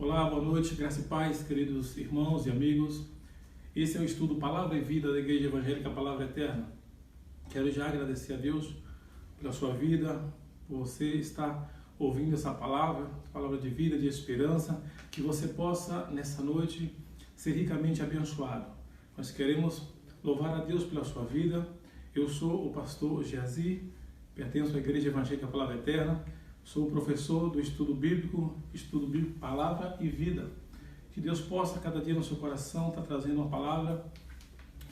Olá, boa noite, graça e paz, queridos irmãos e amigos. Esse é o estudo Palavra e Vida da Igreja Evangélica Palavra Eterna. Quero já agradecer a Deus pela sua vida, por você estar ouvindo essa palavra de vida, de esperança, que você possa, nessa noite, ser ricamente abençoado. Nós queremos louvar a Deus pela sua vida. Eu sou o pastor Geazi, pertenço à Igreja Evangélica Palavra Eterna. Sou professor do estudo bíblico Palavra e Vida. Que Deus possa, cada dia no seu coração, estar trazendo uma palavra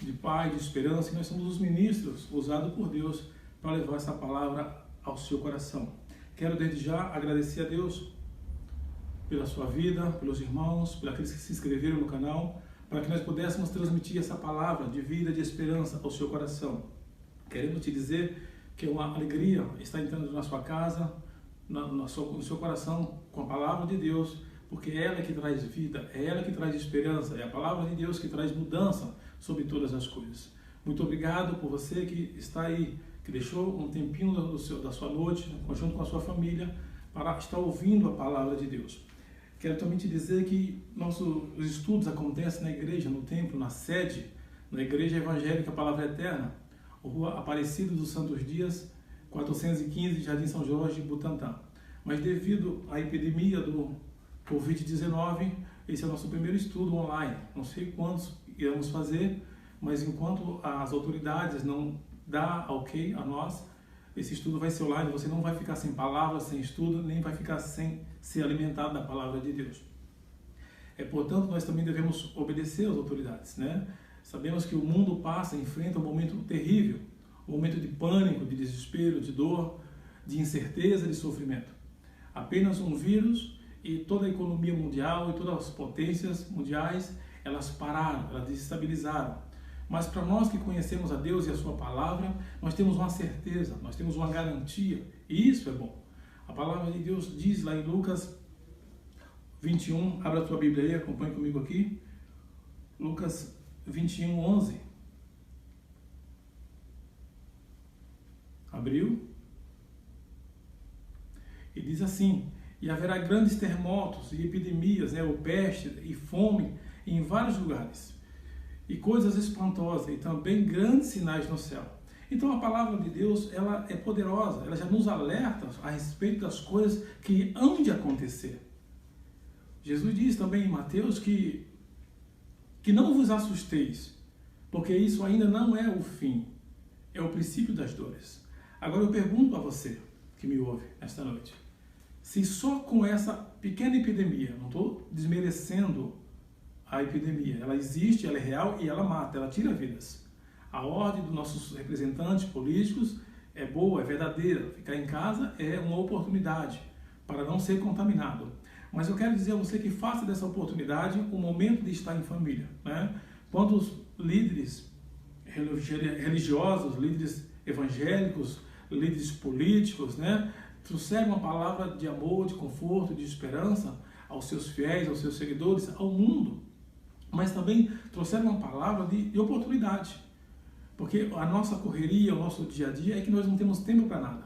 de paz, de esperança. E nós somos os ministros usados por Deus para levar essa palavra ao seu coração. Quero desde já agradecer a Deus pela sua vida, pelos irmãos, por aqueles que se inscreveram no canal, para que nós pudéssemos transmitir essa palavra de vida, de esperança ao seu coração. Queremos te dizer que é uma alegria estar entrando na sua casa, no seu coração, com a palavra de Deus, porque é ela que traz vida, é ela que traz esperança, é a palavra de Deus que traz mudança sobre todas as coisas. Muito obrigado por você que está aí, que deixou um tempinho da sua noite, junto com a sua família, para estar ouvindo a palavra de Deus. Quero também te dizer que nossos estudos acontecem na igreja, no templo, na sede, na Igreja Evangélica Palavra Eterna, Rua Aparecida dos Santos Dias, 415, Jardim São Jorge, Butantã. Mas devido à epidemia do Covid-19, esse é o nosso primeiro estudo online. Não sei quantos iremos fazer, mas enquanto as autoridades não dão ok a nós, esse estudo vai ser online. Você não vai ficar sem palavras, sem estudo, nem vai ficar sem ser alimentado da palavra de Deus. Portanto, nós também devemos obedecer às autoridades, né? Sabemos que o mundo enfrenta um momento terrível, um momento de pânico, de desespero, de dor, de incerteza, de sofrimento. Apenas um vírus e toda a economia mundial e todas as potências mundiais, elas pararam, elas desestabilizaram. Mas para nós que conhecemos a Deus e a sua palavra, nós temos uma certeza, nós temos uma garantia, e isso é bom. A palavra de Deus diz lá em Lucas 21, abra a tua Bíblia aí, acompanhe comigo aqui, Lucas 21, 11. Abriu? E diz assim: e haverá grandes terremotos e epidemias, ou peste e fome em vários lugares, e coisas espantosas, e também grandes sinais no céu. Então a palavra de Deus, ela é poderosa, ela já nos alerta a respeito das coisas que hão de acontecer. Jesus diz também em Mateus que não vos assusteis, porque isso ainda não é o fim, é o princípio das dores. Agora eu pergunto a você que me ouve esta noite, se só com essa pequena epidemia, não estou desmerecendo a epidemia, ela existe, ela é real e ela mata, ela tira vidas. A ordem dos nossos representantes políticos é boa, é verdadeira. Ficar em casa é uma oportunidade para não ser contaminado. Mas eu quero dizer a você que faça dessa oportunidade um momento de estar em família, né? Quantos líderes religiosos, líderes evangélicos, líderes políticos, né, trouxeram uma palavra de amor, de conforto, de esperança aos seus fiéis, aos seus seguidores, ao mundo. Mas também trouxeram uma palavra de oportunidade. Porque a nossa correria, o nosso dia a dia é que nós não temos tempo para nada.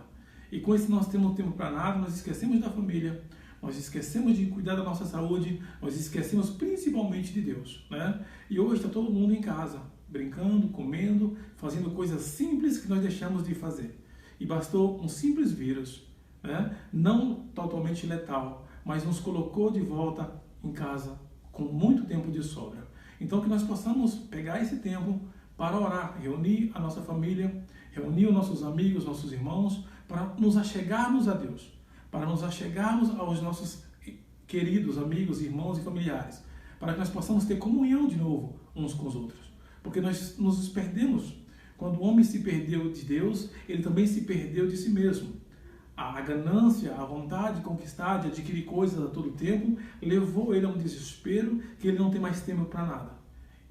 E com esse nós temos tempo para nada, nós esquecemos da família, nós esquecemos de cuidar da nossa saúde, nós esquecemos principalmente de Deus, né? E hoje está todo mundo em casa, brincando, comendo, fazendo coisas simples que nós deixamos de fazer. E bastou um simples vírus, né? Não totalmente letal, mas nos colocou de volta em casa com muito tempo de sobra. Então que nós possamos pegar esse tempo para orar, reunir a nossa família, reunir os nossos amigos, nossos irmãos, para nos achegarmos a Deus, para nos achegarmos aos nossos queridos amigos, irmãos e familiares, para que nós possamos ter comunhão de novo uns com os outros. Porque nós nos perdemos. Quando o homem se perdeu de Deus, ele também se perdeu de si mesmo. A ganância, a vontade de conquistar, de adquirir coisas a todo tempo, levou ele a um desespero que ele não tem mais tempo para nada.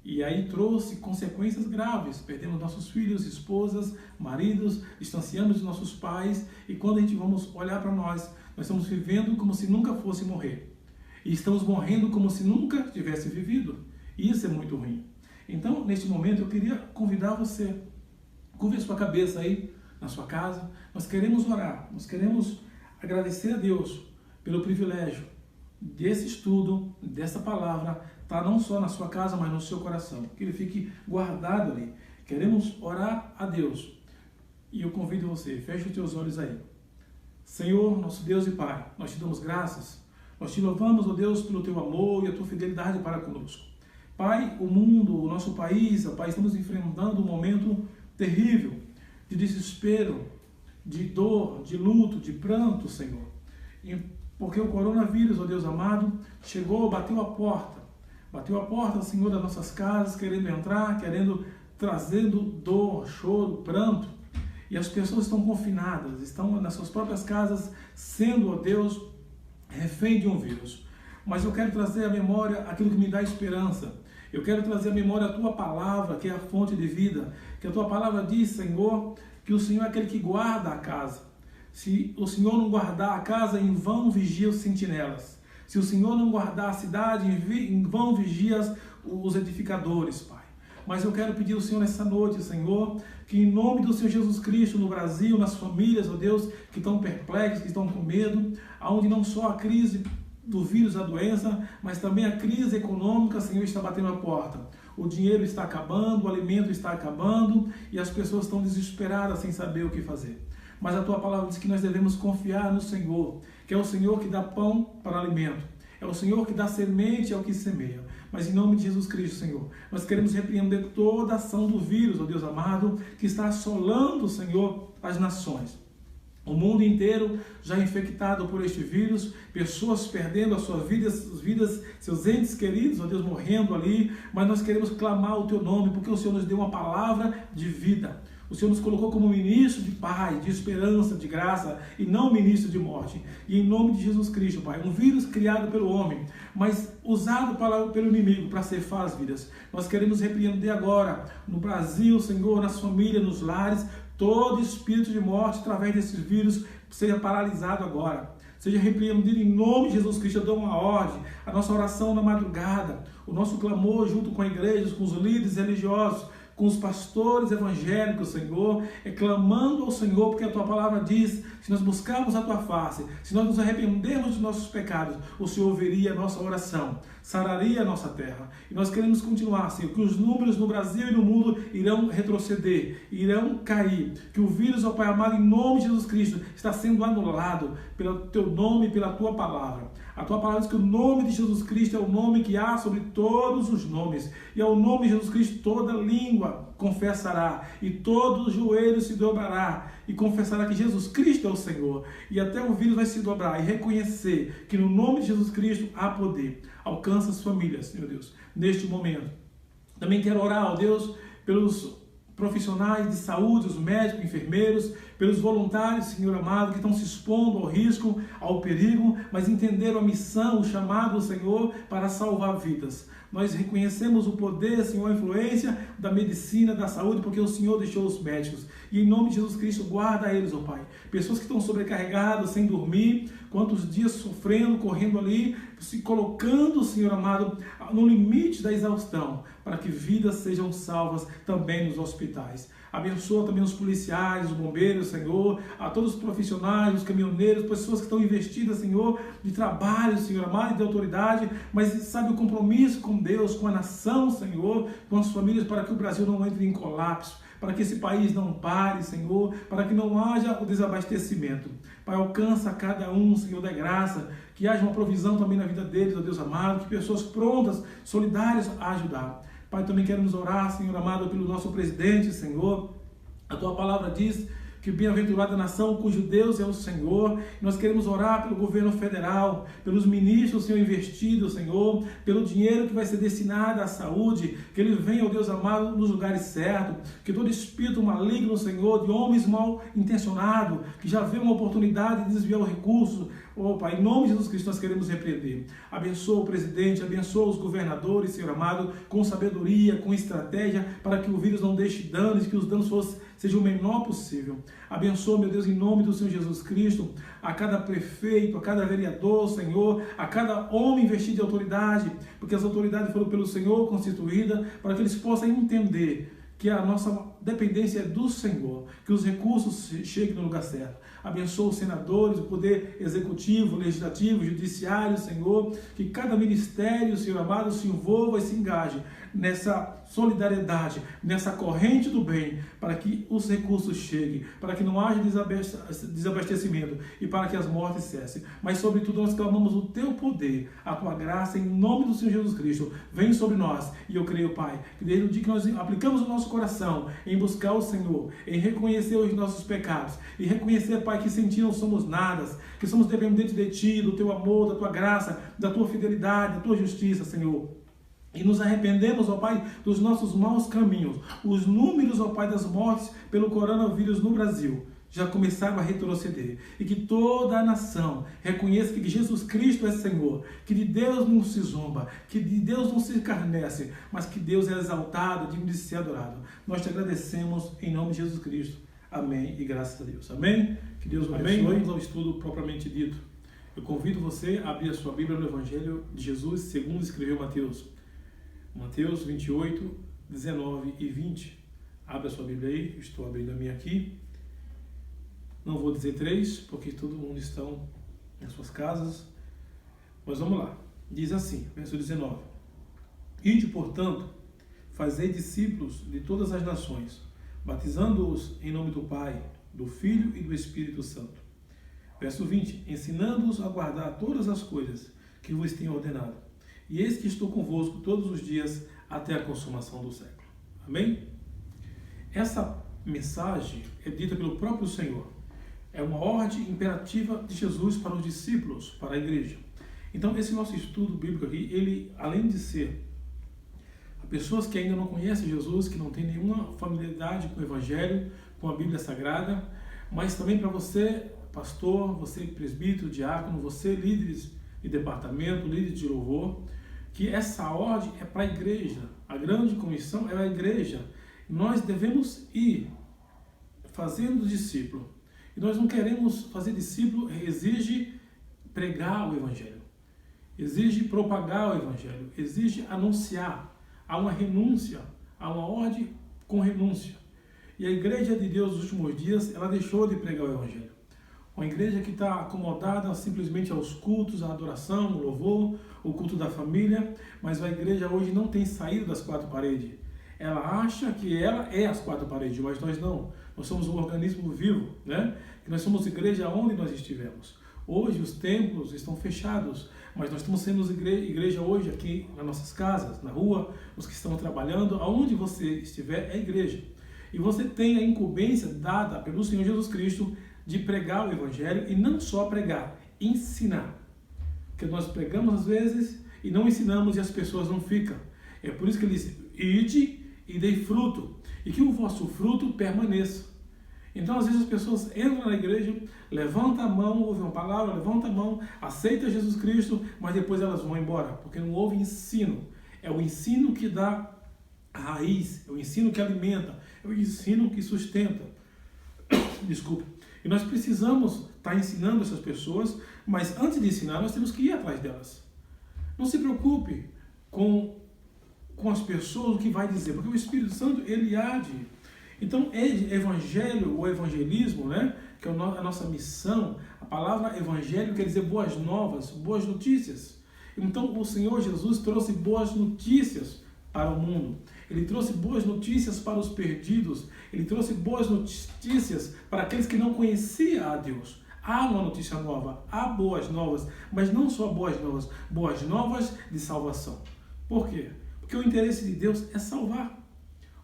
E aí trouxe consequências graves. Perdemos nossos filhos, esposas, maridos, distanciamos de nossos pais. E quando a gente vamos olhar para nós estamos vivendo como se nunca fosse morrer. E estamos morrendo como se nunca tivesse vivido. E isso é muito ruim. Então, neste momento, eu queria convidar você, curve a sua cabeça aí, na sua casa. Nós queremos orar, nós queremos agradecer a Deus pelo privilégio desse estudo, dessa palavra, está não só na sua casa, mas no seu coração. Que ele fique guardado ali. Queremos orar a Deus. E eu convido você, feche os teus olhos aí. Senhor, nosso Deus e Pai, nós te damos graças. Nós te louvamos, ó Deus, pelo teu amor e a tua fidelidade para conosco. Pai, o mundo, o nosso país, ó Pai, estamos enfrentando um momento terrível de desespero, de dor, de luto, de pranto, Senhor. Porque o coronavírus, ó Deus amado, chegou, bateu a porta, Senhor, das nossas casas, querendo entrar, trazendo dor, choro, pranto. E as pessoas estão confinadas, estão nas suas próprias casas, sendo, ó Deus, refém de um vírus. Mas eu quero trazer à memória aquilo que me dá esperança. Eu quero trazer à memória a tua palavra, que é a fonte de vida. Que a tua palavra diz, Senhor, que o Senhor é aquele que guarda a casa. Se o Senhor não guardar a casa, em vão vigia os sentinelas. Se o Senhor não guardar a cidade, em vão vigia os edificadores, Pai. Mas eu quero pedir ao Senhor nessa noite, Senhor, que em nome do Senhor Jesus Cristo, no Brasil, nas famílias, ó Deus, que estão perplexas, que estão com medo, aonde não só a crise do vírus, da doença, mas também a crise econômica, Senhor, está batendo a porta. O dinheiro está acabando, o alimento está acabando e as pessoas estão desesperadas sem saber o que fazer. Mas a tua palavra diz que nós devemos confiar no Senhor, que é o Senhor que dá pão para alimento, é o Senhor que dá semente ao que semeia. Mas em nome de Jesus Cristo, Senhor, nós queremos repreender toda a ação do vírus, ó Deus amado, que está assolando, Senhor, as nações. O mundo inteiro já infectado por este vírus, pessoas perdendo as suas vidas, seus entes queridos, ó Deus, morrendo ali, mas nós queremos clamar o teu nome, porque o Senhor nos deu uma palavra de vida. O Senhor nos colocou como ministro de paz, de esperança, de graça, e não ministro de morte. E em nome de Jesus Cristo, Pai, um vírus criado pelo homem, mas usado pelo inimigo para ceifar as vidas. Nós queremos repreender agora, no Brasil, Senhor, nas famílias, nos lares, todo espírito de morte através desses vírus seja paralisado agora. Seja repreendido em nome de Jesus Cristo. Eu dou uma ordem, a nossa oração na madrugada, o nosso clamor junto com a igreja, com os líderes religiosos, com os pastores evangélicos, Senhor, clamando ao Senhor, porque a tua palavra diz, se nós buscarmos a tua face, se nós nos arrependermos dos nossos pecados, o Senhor ouviria a nossa oração, sararia a nossa terra. E nós queremos continuar, Senhor, que os números no Brasil e no mundo irão retroceder, irão cair, que o vírus, ó Pai amado, em nome de Jesus Cristo, está sendo anulado pelo teu nome e pela tua palavra. A tua palavra diz que o nome de Jesus Cristo é o nome que há sobre todos os nomes. E ao nome de Jesus Cristo toda língua confessará e todo joelho se dobrará e confessará que Jesus Cristo é o Senhor. E até o vírus vai se dobrar e reconhecer que no nome de Jesus Cristo há poder. Alcança as famílias, Senhor Deus, neste momento. Também quero orar, ó Deus, pelos profissionais de saúde, os médicos, enfermeiros, pelos voluntários, Senhor amado, que estão se expondo ao risco, ao perigo, mas entenderam a missão, o chamado do Senhor para salvar vidas. Nós reconhecemos o poder, Senhor, a influência da medicina, da saúde, porque o Senhor deixou os médicos. E em nome de Jesus Cristo, guarda eles, ó Pai. Pessoas que estão sobrecarregadas, sem dormir, quantos dias sofrendo, correndo ali, se colocando, Senhor amado, no limite da exaustão, para que vidas sejam salvas também nos hospitais. Abençoa também os policiais, os bombeiros, Senhor, a todos os profissionais, os caminhoneiros, pessoas que estão investidas, Senhor, de trabalho, Senhor amado, e de autoridade, mas sabe o compromisso com Deus, com a nação, Senhor, com as famílias, para que o Brasil não entre em colapso, para que esse país não pare, Senhor, para que não haja o desabastecimento. Pai, alcança cada um, Senhor, da graça, que haja uma provisão também na vida deles, ó Deus amado, que pessoas prontas, solidárias a ajudar. Pai, também queremos orar, Senhor amado, pelo nosso presidente, Senhor. A tua palavra diz que bem-aventurada a nação cujo Deus é o Senhor. Nós queremos orar pelo governo federal, pelos ministros, Senhor, investidos, Senhor, pelo dinheiro que vai ser destinado à saúde, que ele venha, ó Deus amado, nos lugares certos, que todo espírito maligno, Senhor, de homens mal intencionados, que já vê uma oportunidade de desviar o recurso, oh, Pai, em nome de Jesus Cristo nós queremos repreender. Abençoa o presidente, abençoa os governadores, Senhor amado, com sabedoria, com estratégia, para que o vírus não deixe danos, que os danos sejam o menor possível. Abençoa, meu Deus, em nome do Senhor Jesus Cristo, a cada prefeito, a cada vereador, Senhor, a cada homem investido de autoridade, porque as autoridades foram pelo Senhor constituídas, para que eles possam entender que a nossa dependência é do Senhor, que os recursos cheguem no lugar certo. Abençoa os senadores, o poder executivo, legislativo, judiciário, Senhor, que cada ministério, Senhor amado, se envolva e se engaje nessa solidariedade, nessa corrente do bem, para que os recursos cheguem, para que não haja desabastecimento e para que as mortes cessem. Mas, sobretudo, nós clamamos o Teu poder, a Tua graça, em nome do Senhor Jesus Cristo. Vem sobre nós. E eu creio, Pai, que desde o dia que nós aplicamos o nosso coração em buscar o Senhor, em reconhecer os nossos pecados, e reconhecer, Pai, que sem Ti não somos nada, que somos dependentes de Ti, do Teu amor, da Tua graça, da Tua fidelidade, da Tua justiça, Senhor. E nos arrependemos, ó Pai, dos nossos maus caminhos. Os números, ó Pai, das mortes pelo coronavírus no Brasil já começaram a retroceder. E que toda a nação reconheça que Jesus Cristo é Senhor, que de Deus não se zomba, que de Deus não se escarnece, mas que Deus é exaltado, digno de ser adorado. Nós te agradecemos em nome de Jesus Cristo. Amém e graças a Deus. Amém? Que Deus o abençoe. Vamos ao estudo propriamente dito. Eu convido você a abrir a sua Bíblia no Evangelho de Jesus, segundo escreveu Mateus. Mateus 28, 19 e 20. Abre a sua Bíblia aí, estou abrindo a minha aqui. Não vou dizer 3, porque todo mundo está nas suas casas. Mas vamos lá. Diz assim, verso 19. Ide, portanto, fazei discípulos de todas as nações, batizando-os em nome do Pai, do Filho e do Espírito Santo. Verso 20. Ensinando-os a guardar todas as coisas que vos tenho ordenado. E eis que estou convosco todos os dias até a consumação do século. Amém? Essa mensagem é dita pelo próprio Senhor. É uma ordem imperativa de Jesus para os discípulos, para a igreja. Então, esse nosso estudo bíblico aqui, ele, além de ser a pessoas que ainda não conhecem Jesus, que não têm nenhuma familiaridade com o Evangelho, com a Bíblia Sagrada, mas também para você, pastor, você presbítero, diácono, você líderes de departamento, líderes de louvor, que essa ordem é para a igreja. A grande comissão é a igreja. Nós devemos ir fazendo discípulo. E nós não queremos fazer discípulo, exige pregar o Evangelho, exige propagar o Evangelho, exige anunciar. Há uma renúncia, há uma ordem com renúncia. E a igreja de Deus nos últimos dias, ela deixou de pregar o Evangelho. Uma igreja que está acomodada simplesmente aos cultos, à adoração, o louvor, o culto da família, mas a igreja hoje não tem saído das quatro paredes. Ela acha que ela é as quatro paredes, mas nós não. Nós somos um organismo vivo, né? Que nós somos igreja onde nós estivermos. Hoje os templos estão fechados, mas nós estamos sendo igreja hoje aqui nas nossas casas, na rua, os que estão trabalhando, aonde você estiver é igreja. E você tem a incumbência dada pelo Senhor Jesus Cristo de pregar o Evangelho, e não só pregar, ensinar. Porque nós pregamos às vezes e não ensinamos e as pessoas não ficam. É por isso que ele diz, ide e dei fruto, e que o vosso fruto permaneça. Então às vezes as pessoas entram na igreja, levantam a mão, ouvem uma palavra, levantam a mão, aceitam Jesus Cristo, mas depois elas vão embora, porque não houve ensino. É o ensino que dá a raiz, é o ensino que alimenta, é o ensino que sustenta. Desculpa. E nós precisamos estar ensinando essas pessoas, mas antes de ensinar, nós temos que ir atrás delas. Não se preocupe com as pessoas, o que vai dizer, porque o Espírito Santo, ele há de... Então, evangelho, ou evangelismo, né, que é a nossa missão, a palavra evangelho quer dizer boas novas, boas notícias. Então, o Senhor Jesus trouxe boas notícias para o mundo. Ele trouxe boas notícias para os perdidos. Ele trouxe boas notícias para aqueles que não conheciam a Deus. Há uma notícia nova, há boas novas, mas não só boas novas de salvação. Por quê? Porque o interesse de Deus é salvar.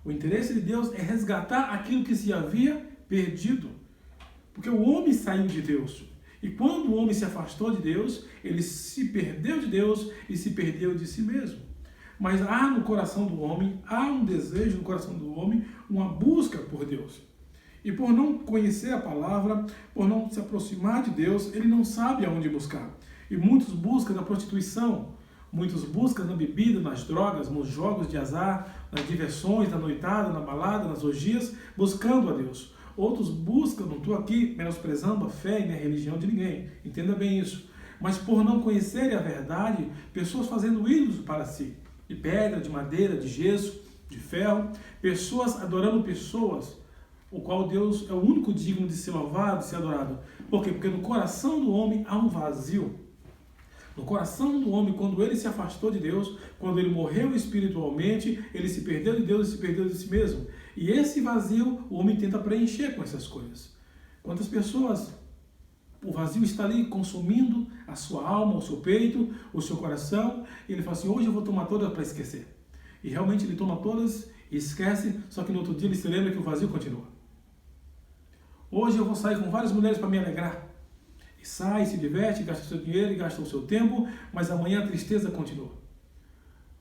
O interesse de Deus é resgatar aquilo que se havia perdido. Porque o homem saiu de Deus. E quando o homem se afastou de Deus, ele se perdeu de Deus e se perdeu de si mesmo. Mas há no coração do homem, há um desejo no coração do homem, uma busca por Deus. E por não conhecer a palavra, por não se aproximar de Deus, ele não sabe aonde buscar. E muitos buscam na prostituição, muitos buscam na bebida, nas drogas, nos jogos de azar, nas diversões, na noitada, na balada, nas orgias, buscando a Deus. Outros buscam, não estou aqui menosprezando a fé e nem a religião de ninguém, entenda bem isso. Mas por não conhecerem a verdade, pessoas fazendo ídolos para si, de pedra, de madeira, de gesso, de ferro, pessoas adorando pessoas, o qual Deus é o único digno de ser louvado, de ser adorado. Por quê? Porque no coração do homem há um vazio. No coração do homem, quando ele se afastou de Deus, quando ele morreu espiritualmente, ele se perdeu de Deus e se perdeu de si mesmo. E esse vazio, o homem tenta preencher com essas coisas. Quantas pessoas, o vazio está ali consumindo a sua alma, o seu peito, o seu coração, e ele fala assim, hoje eu vou tomar todas para esquecer. E realmente ele toma todas e esquece, só que no outro dia ele se lembra que o vazio continua. Hoje eu vou sair com várias mulheres para me alegrar. E sai, se diverte, gasta o seu dinheiro e gasta o seu tempo, mas amanhã a tristeza continua.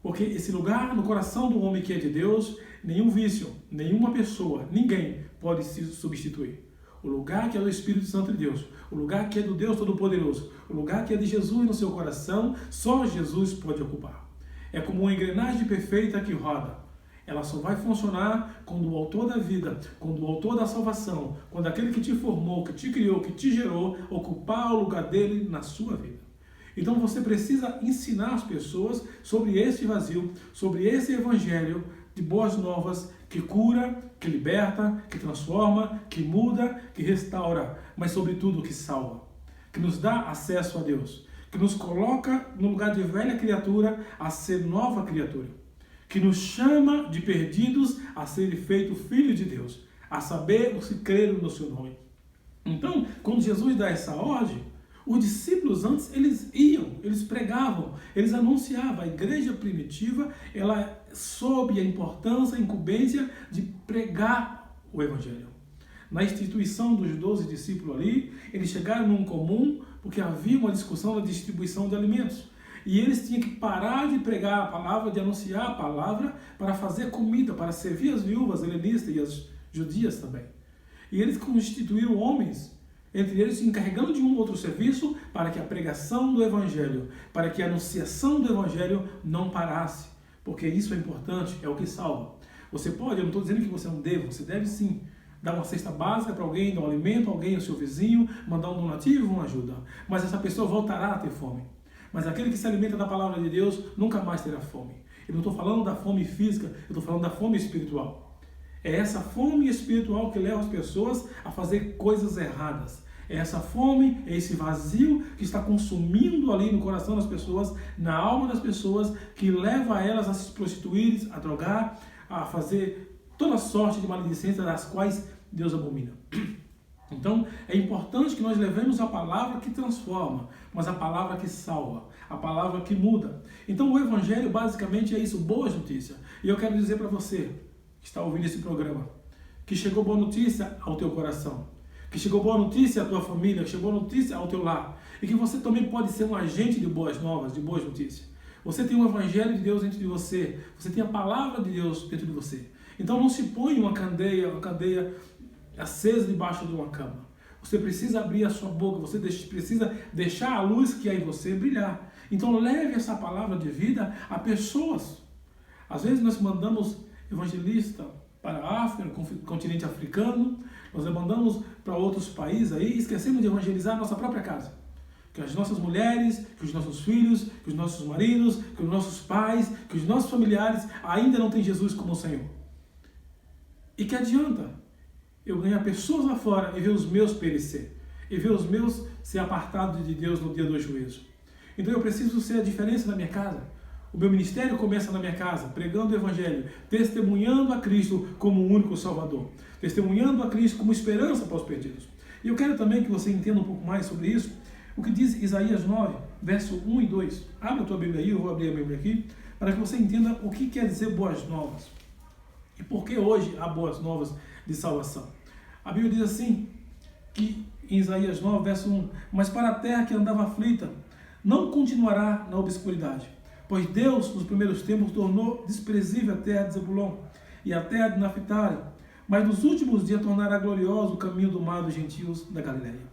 Porque esse lugar no coração do homem que é de Deus, nenhum vício, nenhuma pessoa, ninguém pode se substituir. O lugar que é do Espírito Santo de Deus, o lugar que é do Deus Todo-Poderoso, o lugar que é de Jesus no seu coração, só Jesus pode ocupar. É como uma engrenagem perfeita que roda. Ela só vai funcionar quando o autor da vida, quando o autor da salvação, quando aquele que te formou, que te criou, que te gerou, ocupar o lugar dele na sua vida. Então você precisa ensinar as pessoas sobre esse vazio, sobre esse evangelho de boas novas que cura, que liberta, que transforma, que muda, que restaura, mas sobretudo que salva, que nos dá acesso a Deus, que nos coloca no lugar de velha criatura a ser nova criatura, que nos chama de perdidos a ser feito filho de Deus, a saber os que creram no seu nome. Então, quando Jesus dá essa ordem, os discípulos antes, eles iam, eles pregavam, eles anunciavam. A igreja primitiva, ela soube a importância, a incumbência de pregar o evangelho. Na instituição dos 12 discípulos ali, eles chegaram num comum, porque havia uma discussão da distribuição de alimentos. E eles tinham que parar de pregar a palavra, de anunciar a palavra, para fazer comida, para servir as viúvas helenistas e as judias também. E eles constituíram homens, entre eles se encarregando de um outro serviço, para que a pregação do Evangelho, para que a anunciação do Evangelho não parasse. Porque isso é importante, é o que salva. Você pode, eu não estou dizendo que você não deve, você deve sim dar uma cesta básica para alguém, dar um alimento a alguém, ao seu vizinho, mandar um donativo, uma ajuda. Mas essa pessoa voltará a ter fome. Mas aquele que se alimenta da palavra de Deus nunca mais terá fome. Eu não estou falando da fome física, eu estou falando da fome espiritual. É essa fome espiritual que leva as pessoas a fazer coisas erradas. É essa fome, é esse vazio que está consumindo ali no coração das pessoas, na alma das pessoas, que leva elas a se prostituir, a drogar, a fazer toda sorte de maledicência das quais Deus abomina. Então, é importante que nós levemos a palavra que transforma, mas a palavra que salva, a palavra que muda. Então, o Evangelho basicamente é isso, boas notícias. E eu quero dizer para você, que está ouvindo esse programa, que chegou boa notícia ao teu coração, que chegou boa notícia à tua família, que chegou boa notícia ao teu lar, e que você também pode ser um agente de boas novas, de boas notícias. Você tem o Evangelho de Deus dentro de você, você tem a palavra de Deus dentro de você. Então, não se põe uma candeia acesa debaixo de uma cama. Você precisa abrir a sua boca, você precisa deixar a luz que há em você brilhar. Então leve essa palavra de vida a pessoas. Às vezes nós mandamos evangelista para a África, no continente africano, nós mandamos para outros países aí e esquecemos de evangelizar a nossa própria casa. Que as nossas mulheres, que os nossos filhos, que os nossos maridos, que os nossos pais, que os nossos familiares ainda não têm Jesus como Senhor. E que adianta eu ganhar pessoas lá fora e ver os meus perecer, e ver os meus ser apartados de Deus no dia do juízo. Então eu preciso ser a diferença na minha casa. O meu ministério começa na minha casa, pregando o Evangelho, testemunhando a Cristo como o único Salvador, testemunhando a Cristo como esperança para os perdidos. E eu quero também que você entenda um pouco mais sobre isso, o que diz Isaías 9, verso 1 e 2. Abre a tua Bíblia aí, eu vou abrir a Bíblia aqui, para que você entenda o que quer dizer boas novas. E por que hoje há boas novas de salvação. A Bíblia diz assim, que em Isaías 9, verso 1, mas para a terra que andava aflita, não continuará na obscuridade, pois Deus, nos primeiros tempos, tornou desprezível a terra de Zebulon e a terra de Naphtali, mas nos últimos dias tornará glorioso o caminho do mar dos gentios da Galileia.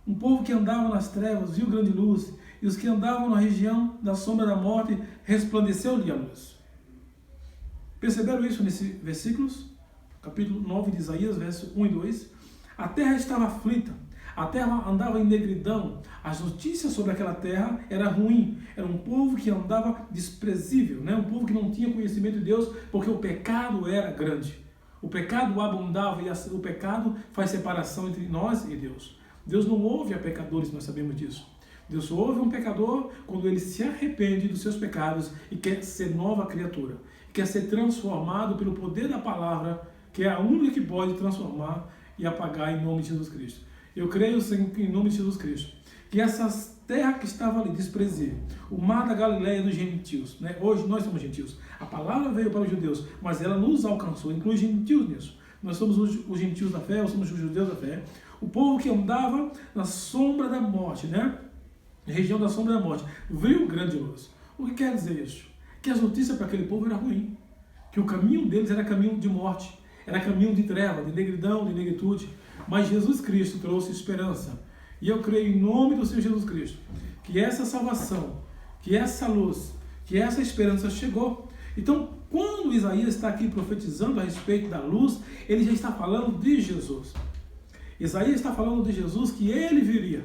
Um povo que andava nas trevas viu grande luz, e os que andavam na região da sombra da morte resplandeceu-lhe a luz. Perceberam isso nesses versículos? Capítulo 9 de Isaías, verso 1 e 2. A terra estava aflita, A terra andava em negridão. As notícias sobre aquela terra eram ruins. Era um povo que andava desprezível, né? Um povo que não tinha conhecimento de Deus, porque o pecado era grande. O pecado abundava e o pecado faz separação entre nós e Deus. Deus não ouve a pecadores, nós sabemos disso. Deus ouve um pecador quando ele se arrepende dos seus pecados e quer ser nova criatura. Quer ser transformado pelo poder da palavra, que é a única que pode transformar e apagar em nome de Jesus Cristo. Eu creio, Senhor, em nome de Jesus Cristo, que essa terra que estava ali desprezível, o mar da Galileia dos gentios, né? Hoje nós somos gentios. A palavra veio para os judeus, mas ela nos alcançou, inclui gentios nisso. Nós somos os gentios da fé, nós somos os judeus da fé. O povo que andava na sombra da morte, né? Região da sombra da morte, viu grande luz. O que quer dizer isso? Que as notícias para aquele povo eram ruins, que o caminho deles era caminho de morte, era caminho de treva, de negridão, de negritude. Mas Jesus Cristo trouxe esperança. E eu creio em nome do Senhor Jesus Cristo, que essa salvação, que essa luz, que essa esperança chegou. Então, quando Isaías está aqui profetizando a respeito da luz, ele já está falando de Jesus. Isaías está falando de Jesus, que ele viria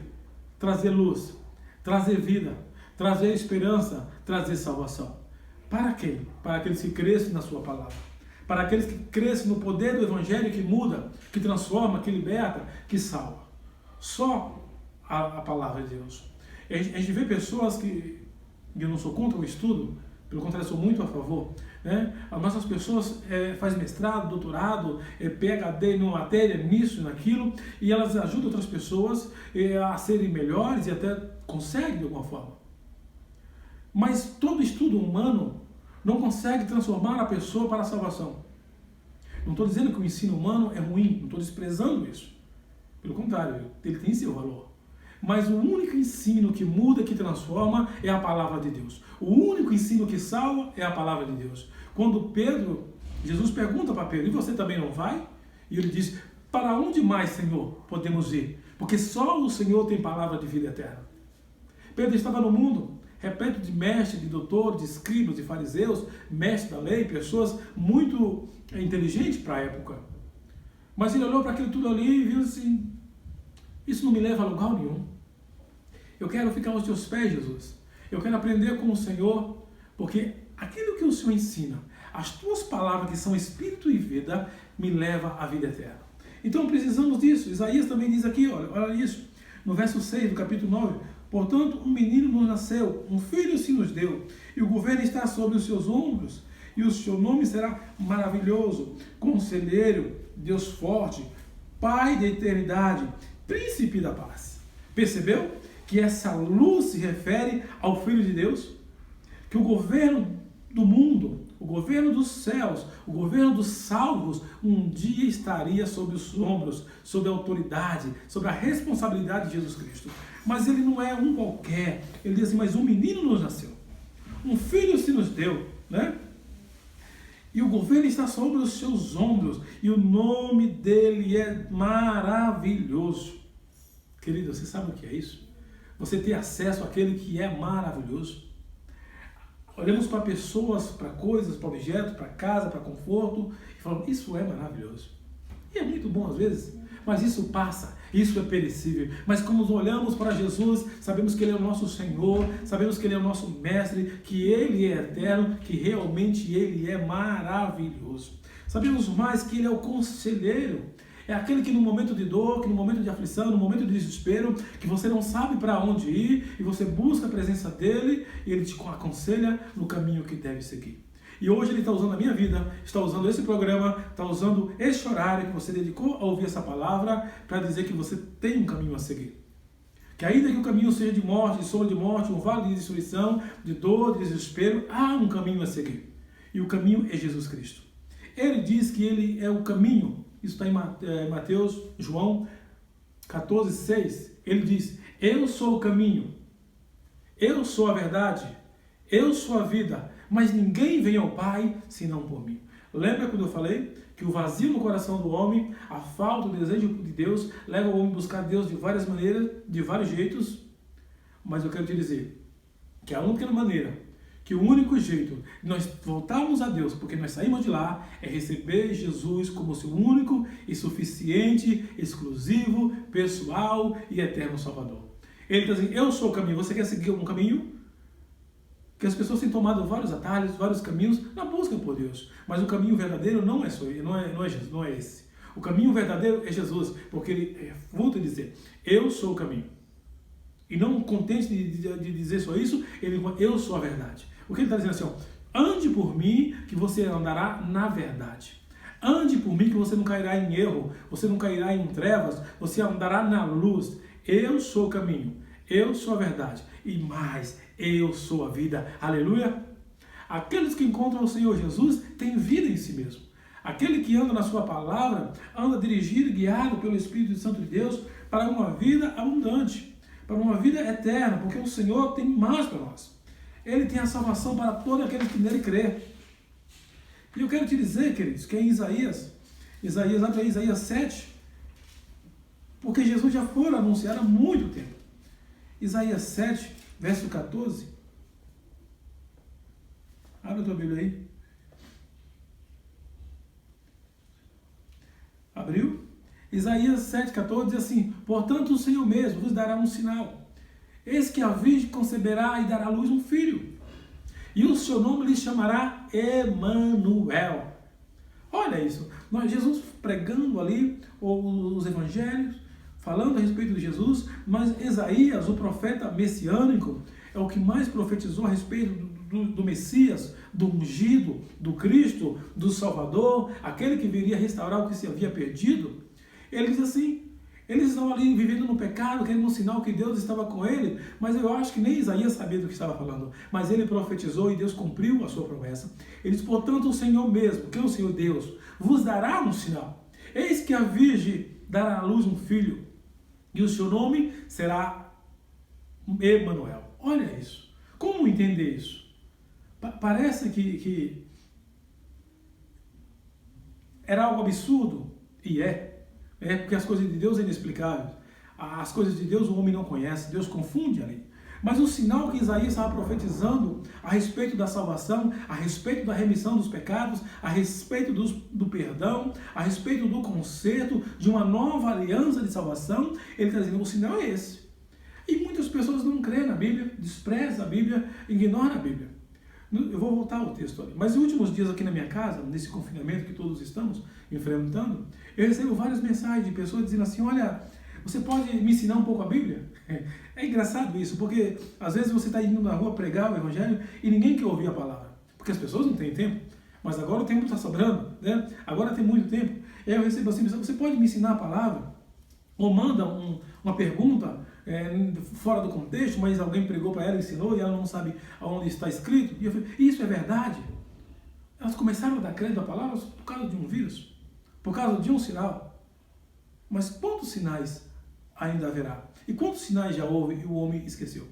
trazer luz, trazer vida, trazer esperança, trazer salvação. Para quem? Para aqueles que crescem na sua palavra. Para aqueles que crescem no poder do Evangelho que muda, que transforma, que liberta, que salva. Só a palavra de Deus. A gente vê pessoas que, eu não sou contra o estudo, pelo contrário, sou muito a favor, né? Mas as pessoas fazem mestrado, doutorado, PhD em uma matéria, nisso e naquilo, e elas ajudam outras pessoas a serem melhores e até conseguem de alguma forma. Mas todo estudo humano não consegue transformar a pessoa para a salvação. Não estou dizendo que o ensino humano é ruim, não estou desprezando isso. Pelo contrário, ele tem seu valor. Mas o único ensino que muda, que transforma, é a palavra de Deus. O único ensino que salva é a palavra de Deus. Quando Jesus pergunta para Pedro, e você também não vai? E ele diz, para onde mais, Senhor, podemos ir? Porque só o Senhor tem palavra de vida eterna. Pedro estava no mundo, repleto de mestres, de doutores, de escribas, de fariseus, mestres da lei, pessoas muito inteligentes para a época. Mas ele olhou para aquilo tudo ali e viu assim, isso não me leva a lugar nenhum. Eu quero ficar aos teus pés, Jesus. Eu quero aprender com o Senhor, porque aquilo que o Senhor ensina, as tuas palavras que são espírito e vida, me leva à vida eterna. Então precisamos disso. Isaías também diz aqui, olha isso, no verso 6 do capítulo 9, portanto, um menino nos nasceu, um filho se nos deu, e o governo está sobre os seus ombros, e o seu nome será maravilhoso, conselheiro, Deus forte, Pai da eternidade, príncipe da paz. Percebeu que essa luz se refere ao Filho de Deus? Que o governo do mundo, o governo dos céus, o governo dos salvos, um dia estaria sob os ombros, sob a autoridade, sob a responsabilidade de Jesus Cristo. Mas ele não é um qualquer. Ele diz assim, mas um menino nos nasceu. Um filho se nos deu, né? E o governo está sobre os seus ombros. E o nome dele é maravilhoso. Querido, você sabe o que é isso? Você ter acesso àquele que é maravilhoso. Olhamos para pessoas, para coisas, para objetos, para casa, para conforto, e falamos, isso é maravilhoso. E é muito bom às vezes, mas isso passa, isso é perecível. Mas quando olhamos para Jesus, sabemos que Ele é o nosso Senhor, sabemos que Ele é o nosso Mestre, que Ele é eterno, que realmente Ele é maravilhoso. Sabemos mais que Ele é o conselheiro. É aquele que no momento de dor, que no momento de aflição, no momento de desespero, que você não sabe para onde ir, e você busca a presença dele, e ele te aconselha no caminho que deve seguir. E hoje ele está usando a minha vida, está usando esse programa, está usando este horário que você dedicou a ouvir essa palavra, para dizer que você tem um caminho a seguir. Que ainda que o caminho seja de morte, de sombra de morte, um vale de destruição, de dor, de desespero, há um caminho a seguir. E o caminho é Jesus Cristo. Ele diz que ele é o caminho. Isso está em Mateus, João 14, 6. Ele diz, eu sou o caminho, eu sou a verdade, eu sou a vida, mas ninguém vem ao Pai senão por mim. Lembra quando eu falei que o vazio no coração do homem, a falta, o desejo de Deus, leva o homem a buscar Deus de várias maneiras, de vários jeitos? Mas eu quero te dizer que a única maneira que o único jeito de nós voltarmos a Deus, porque nós saímos de lá, é receber Jesus como seu único e suficiente, exclusivo, pessoal e eterno Salvador. Ele está dizendo, eu sou o caminho. Você quer seguir um caminho? Que as pessoas têm tomado vários atalhos, vários caminhos na busca por Deus. Mas o caminho verdadeiro não é esse. O caminho verdadeiro é Jesus, porque ele volta a dizer, eu sou o caminho. E não contente de dizer só isso, ele diz, eu sou a verdade. O que ele está dizendo assim, ó, ande por mim que você andará na verdade. Ande por mim que você não cairá em erro, você não cairá em trevas, você andará na luz. Eu sou o caminho, eu sou a verdade e mais, eu sou a vida. Aleluia! Aqueles que encontram o Senhor Jesus têm vida em si mesmo. Aquele que anda na sua palavra, anda dirigido e guiado pelo Espírito Santo de Deus para uma vida abundante, para uma vida eterna, porque o Senhor tem mais para nós. Ele tem a salvação para todo aquele que nele crê. E eu quero te dizer, queridos, que em Isaías, abre aí Isaías 7, porque Jesus já foi anunciado há muito tempo. Isaías 7, verso 14. Abre a tua Bíblia aí. Abriu? Isaías 7, 14 diz assim, portanto o Senhor mesmo vos dará um sinal. Eis que a virgem conceberá e dará à luz um filho. E o seu nome lhe chamará Emanuel. Olha isso. Jesus pregando ali os evangelhos, falando a respeito de Jesus, mas Isaías, o profeta messiânico, é o que mais profetizou a respeito do Messias, do ungido, do Cristo, do Salvador, aquele que viria restaurar o que se havia perdido. Ele diz assim, eles estavam ali vivendo no pecado, querendo um sinal que Deus estava com ele, mas eu acho que nem Isaías sabia do que estava falando, mas ele profetizou e Deus cumpriu a sua promessa. Ele diz, portanto, o Senhor mesmo, que é o Senhor Deus, vos dará um sinal. Eis que a virgem dará à luz um filho, e o seu nome será Emanuel. Olha isso. Como entender isso? Parece que era algo absurdo, e porque as coisas de Deus são inexplicáveis. As coisas de Deus o homem não conhece, Deus confunde ali. Mas o sinal que Isaías estava profetizando a respeito da salvação, a respeito da remissão dos pecados, a respeito do perdão, a respeito do conserto, de uma nova aliança de salvação, ele está dizendo, o sinal é esse. E muitas pessoas não creem na Bíblia, desprezam a Bíblia, ignoram a Bíblia. Eu vou voltar ao texto ali. Mas nos últimos dias aqui na minha casa, nesse confinamento que todos estamos enfrentando, eu recebo várias mensagens de pessoas dizendo assim, olha, você pode me ensinar um pouco a Bíblia? É engraçado isso, porque às vezes você está indo na rua pregar o Evangelho e ninguém quer ouvir a palavra, porque as pessoas não têm tempo. Mas agora o tempo está sobrando, né? Agora tem muito tempo. E aí eu recebo assim, você pode me ensinar a palavra? Ou manda uma pergunta fora do contexto, mas alguém pregou para ela, ensinou, e ela não sabe aonde está escrito. E eu falei, isso é verdade? Elas começaram a dar crédito à palavra por causa de um vírus, por causa de um sinal. Mas quantos sinais ainda haverá? E quantos sinais já houve e o homem esqueceu?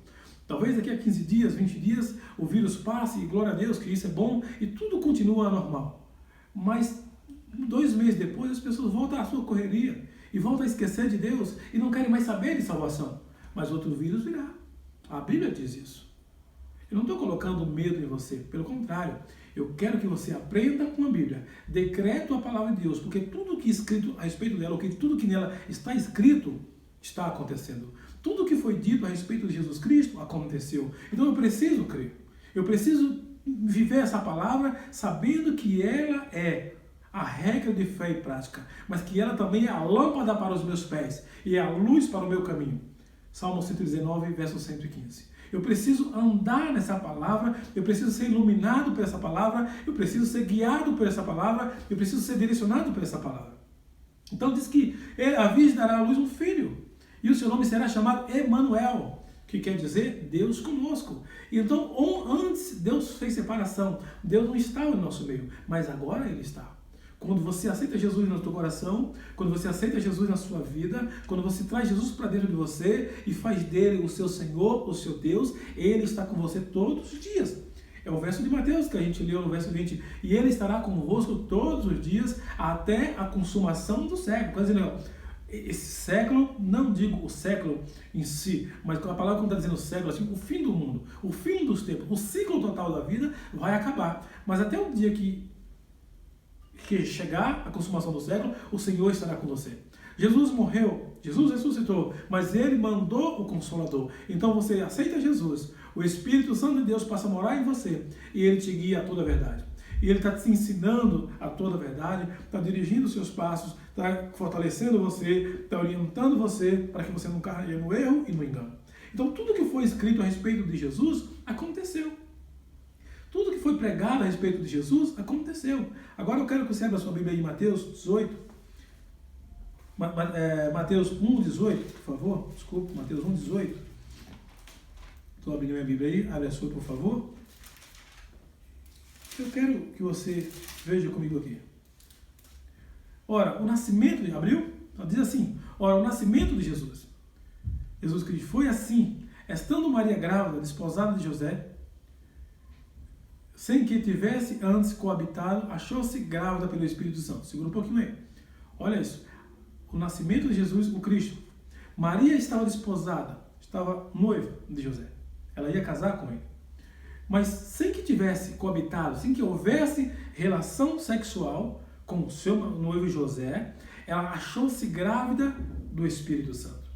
Talvez daqui a 15 dias, 20 dias, o vírus passe, e glória a Deus que isso é bom, e tudo continua normal. Mas 2 meses depois as pessoas voltam à sua correria, e voltam a esquecer de Deus, e não querem mais saber de salvação. Mas outro vírus virá. A Bíblia diz isso. Eu não estou colocando medo em você, pelo contrário, eu quero que você aprenda com a Bíblia, decreto a palavra de Deus, porque tudo que é escrito a respeito dela, tudo que nela está escrito, está acontecendo. Tudo que foi dito a respeito de Jesus Cristo aconteceu. Então eu preciso crer. Eu preciso viver essa palavra sabendo que ela é a regra de fé e prática, mas que ela também é a lâmpada para os meus pés e é a luz para o meu caminho. Salmo 119, verso 115. Eu preciso andar nessa palavra, eu preciso ser iluminado por essa palavra, eu preciso ser guiado por essa palavra, eu preciso ser direcionado por essa palavra. Então diz que a virgem dará à luz um filho, e o seu nome será chamado Emanuel, que quer dizer Deus conosco. Então, antes Deus fez separação, Deus não estava no nosso meio, mas agora Ele está. Quando você aceita Jesus no teu coração, quando você aceita Jesus na sua vida, quando você traz Jesus para dentro de você e faz dele o seu Senhor, o seu Deus, Ele está com você todos os dias. É o verso de Mateus que a gente leu no verso 20. E Ele estará convosco todos os dias até a consumação do século. Quer dizer, esse século, não digo o século em si, mas a palavra quando está dizendo século, assim, o fim do mundo, o fim dos tempos, o ciclo total da vida vai acabar. Mas até o dia que chegar a consumação do século, o Senhor estará com você. Jesus morreu, Jesus ressuscitou, mas Ele mandou o Consolador. Então você aceita Jesus, o Espírito Santo de Deus passa a morar em você e Ele te guia a toda a verdade. E Ele está te ensinando a toda a verdade, está dirigindo os seus passos, está fortalecendo você, está orientando você para que você não caia no erro e no engano. Então tudo que foi escrito a respeito de Jesus aconteceu. Tudo que foi pregado a respeito de Jesus aconteceu. Agora eu quero que você abra a sua Bíblia em Mateus 18. Mateus 1,18, por favor. Desculpa, Mateus 1,18. Estou abrindo minha Bíblia aí. Abre a sua, por favor. Eu quero que você veja comigo aqui. Ora, o nascimento de... Abriu? Diz assim. Ora, o nascimento de Jesus. Jesus Cristo foi assim. Estando Maria grávida, desposada de José, sem que tivesse antes coabitado, achou-se grávida pelo Espírito Santo. Segura um pouquinho aí. Olha isso. O nascimento de Jesus, o Cristo. Maria estava desposada, estava noiva de José. Ela ia casar com ele. Mas sem que tivesse coabitado, sem que houvesse relação sexual com o seu noivo José, ela achou-se grávida do Espírito Santo.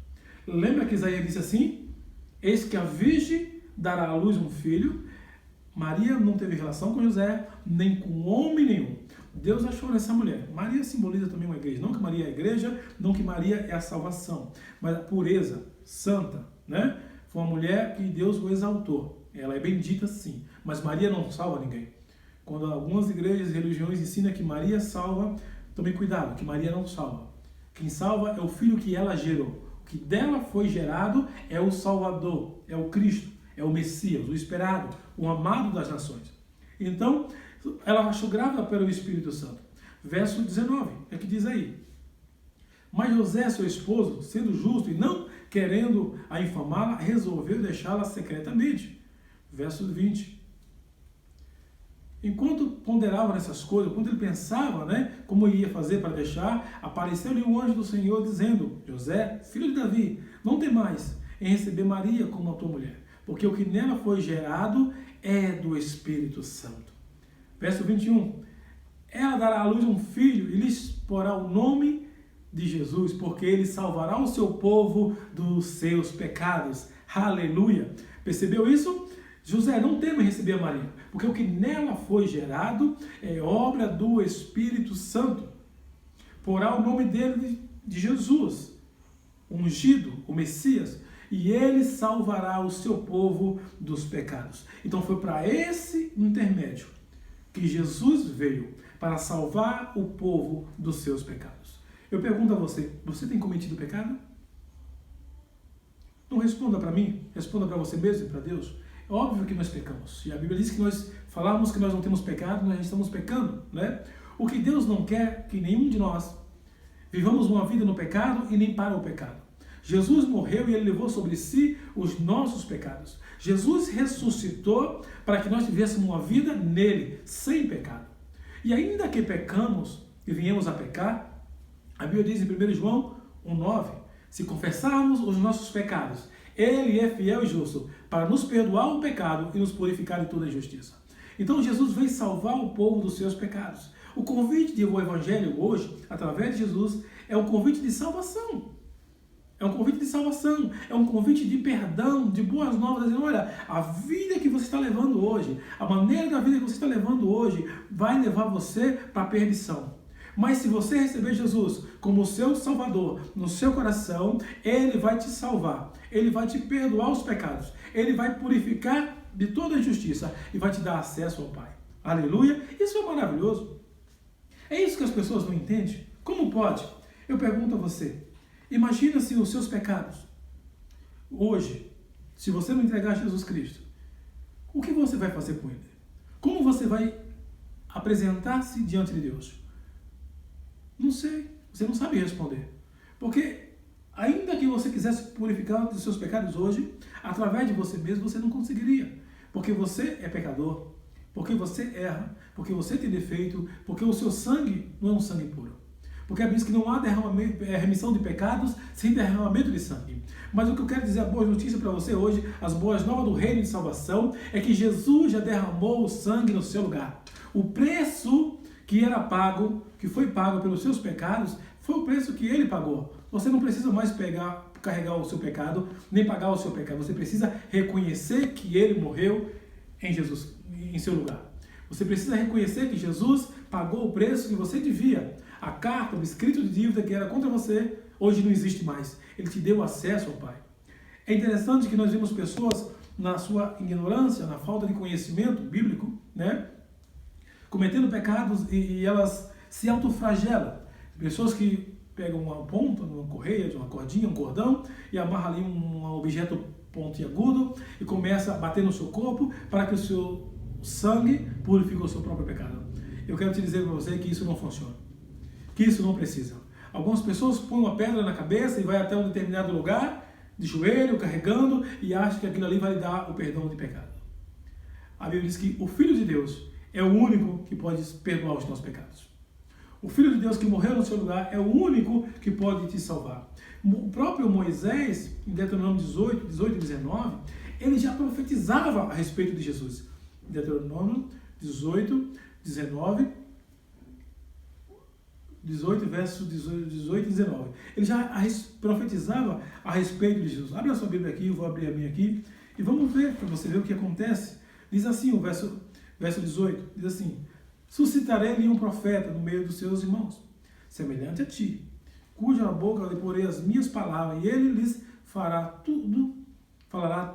Lembra que Isaías disse assim? Eis que a virgem dará à luz um filho. Maria não teve relação com José, nem com homem nenhum. Deus achou nessa mulher. Maria simboliza também uma igreja. Não que Maria é a igreja, não que Maria é a salvação, mas a pureza, santa, né? Foi uma mulher que Deus o exaltou. Ela é bendita sim, mas Maria não salva ninguém. Quando algumas igrejas e religiões ensinam que Maria salva, tome cuidado, que Maria não salva. Quem salva é o filho que ela gerou. O que dela foi gerado é o Salvador, é o Cristo, é o Messias, o esperado, o amado das nações. Então, ela achou grávida pelo Espírito Santo. Verso 19, é que diz aí. Mas José, seu esposo, sendo justo e não querendo a infamá-la, resolveu deixá-la secretamente. Verso 20. Enquanto ponderava nessas coisas, quando ele pensava, como ia fazer para deixar, apareceu-lhe o anjo do Senhor dizendo: José, filho de Davi, não temais em receber Maria como a tua mulher, porque o que nela foi gerado é do Espírito Santo. Verso 21. Ela dará à luz um filho e lhes porá o nome de Jesus, porque ele salvará o seu povo dos seus pecados. Aleluia! Percebeu isso? José, não tema em receber a Maria, porque o que nela foi gerado é obra do Espírito Santo. Porá o nome dele de Jesus, ungido, o Messias, e ele salvará o seu povo dos pecados. Então foi para esse intermédio que Jesus veio, para salvar o povo dos seus pecados. Eu pergunto a você, você tem cometido pecado? Não responda para mim, responda para você mesmo e para Deus. É óbvio que nós pecamos. E a Bíblia diz que nós falamos que nós não temos pecado, nós estamos pecando, né? O que Deus não quer que nenhum de nós vivamos uma vida no pecado e nem para o pecado. Jesus morreu e Ele levou sobre si os nossos pecados. Jesus ressuscitou para que nós tivéssemos uma vida nele, sem pecado. E ainda que pecamos e viemos a pecar, a Bíblia diz em 1 João 1,9, se confessarmos os nossos pecados, Ele é fiel e justo para nos perdoar o pecado e nos purificar de toda injustiça. Então Jesus veio salvar o povo dos seus pecados. O convite do Evangelho hoje, através de Jesus, é um convite de salvação. É um convite de salvação, é um convite de perdão, de boas novas, dizendo, olha, a vida que você está levando hoje, a maneira da vida que você está levando hoje, vai levar você para a perdição. Mas se você receber Jesus como seu Salvador no seu coração, Ele vai te salvar, Ele vai te perdoar os pecados, Ele vai purificar de toda injustiça e vai te dar acesso ao Pai. Aleluia! Isso é maravilhoso. É isso que as pessoas não entendem. Como pode? Eu pergunto a você. Imagina se os seus pecados, hoje, se você não entregar a Jesus Cristo, o que você vai fazer com Ele? Como você vai apresentar-se diante de Deus? Não sei, você não sabe responder. Porque ainda que você quisesse purificar dos seus pecados hoje, através de você mesmo, você não conseguiria. Porque você é pecador, porque você erra, porque você tem defeito, porque o seu sangue não é um sangue puro. Porque a Bíblia diz que não há remissão de pecados sem derramamento de sangue. Mas o que eu quero dizer, a boa notícia para você hoje, as boas novas do reino de salvação, é que Jesus já derramou o sangue no seu lugar. O preço que era pago, que foi pago pelos seus pecados, foi o preço que ele pagou. Você não precisa mais carregar o seu pecado, nem pagar o seu pecado. Você precisa reconhecer que ele morreu em Jesus, em seu lugar. Você precisa reconhecer que Jesus pagou o preço que você devia. A carta, o escrito de dívida que era contra você, hoje não existe mais. Ele te deu acesso ao Pai. É interessante que nós vemos pessoas, na sua ignorância, na falta de conhecimento bíblico, né, cometendo pecados e elas se autoflagelam. Pessoas que pegam uma ponta, uma correia, uma cordinha, um cordão e amarra ali um objeto pontiagudo e começa a bater no seu corpo para que o seu sangue purifique o seu próprio pecado. Eu quero te dizer para você que isso não funciona, que isso não precisa. Algumas pessoas põem uma pedra na cabeça e vai até um determinado lugar, de joelho, carregando, e acham que aquilo ali vai lhe dar o perdão de pecado. A Bíblia diz que o Filho de Deus é o único que pode perdoar os nossos pecados. O Filho de Deus que morreu no seu lugar é o único que pode te salvar. O próprio Moisés, em Deuteronômio 18 e 19, ele já profetizava a respeito de Jesus. Em Deuteronômio 18, versos 18 e 19. Ele já profetizava a respeito de Jesus. Abre a sua Bíblia aqui, eu vou abrir a minha aqui, e vamos ver, para você ver o que acontece. Diz assim, o verso 18, diz assim: suscitarei-lhe um profeta no meio dos seus irmãos, semelhante a ti, cuja boca lhe porei as minhas palavras, e ele lhes falará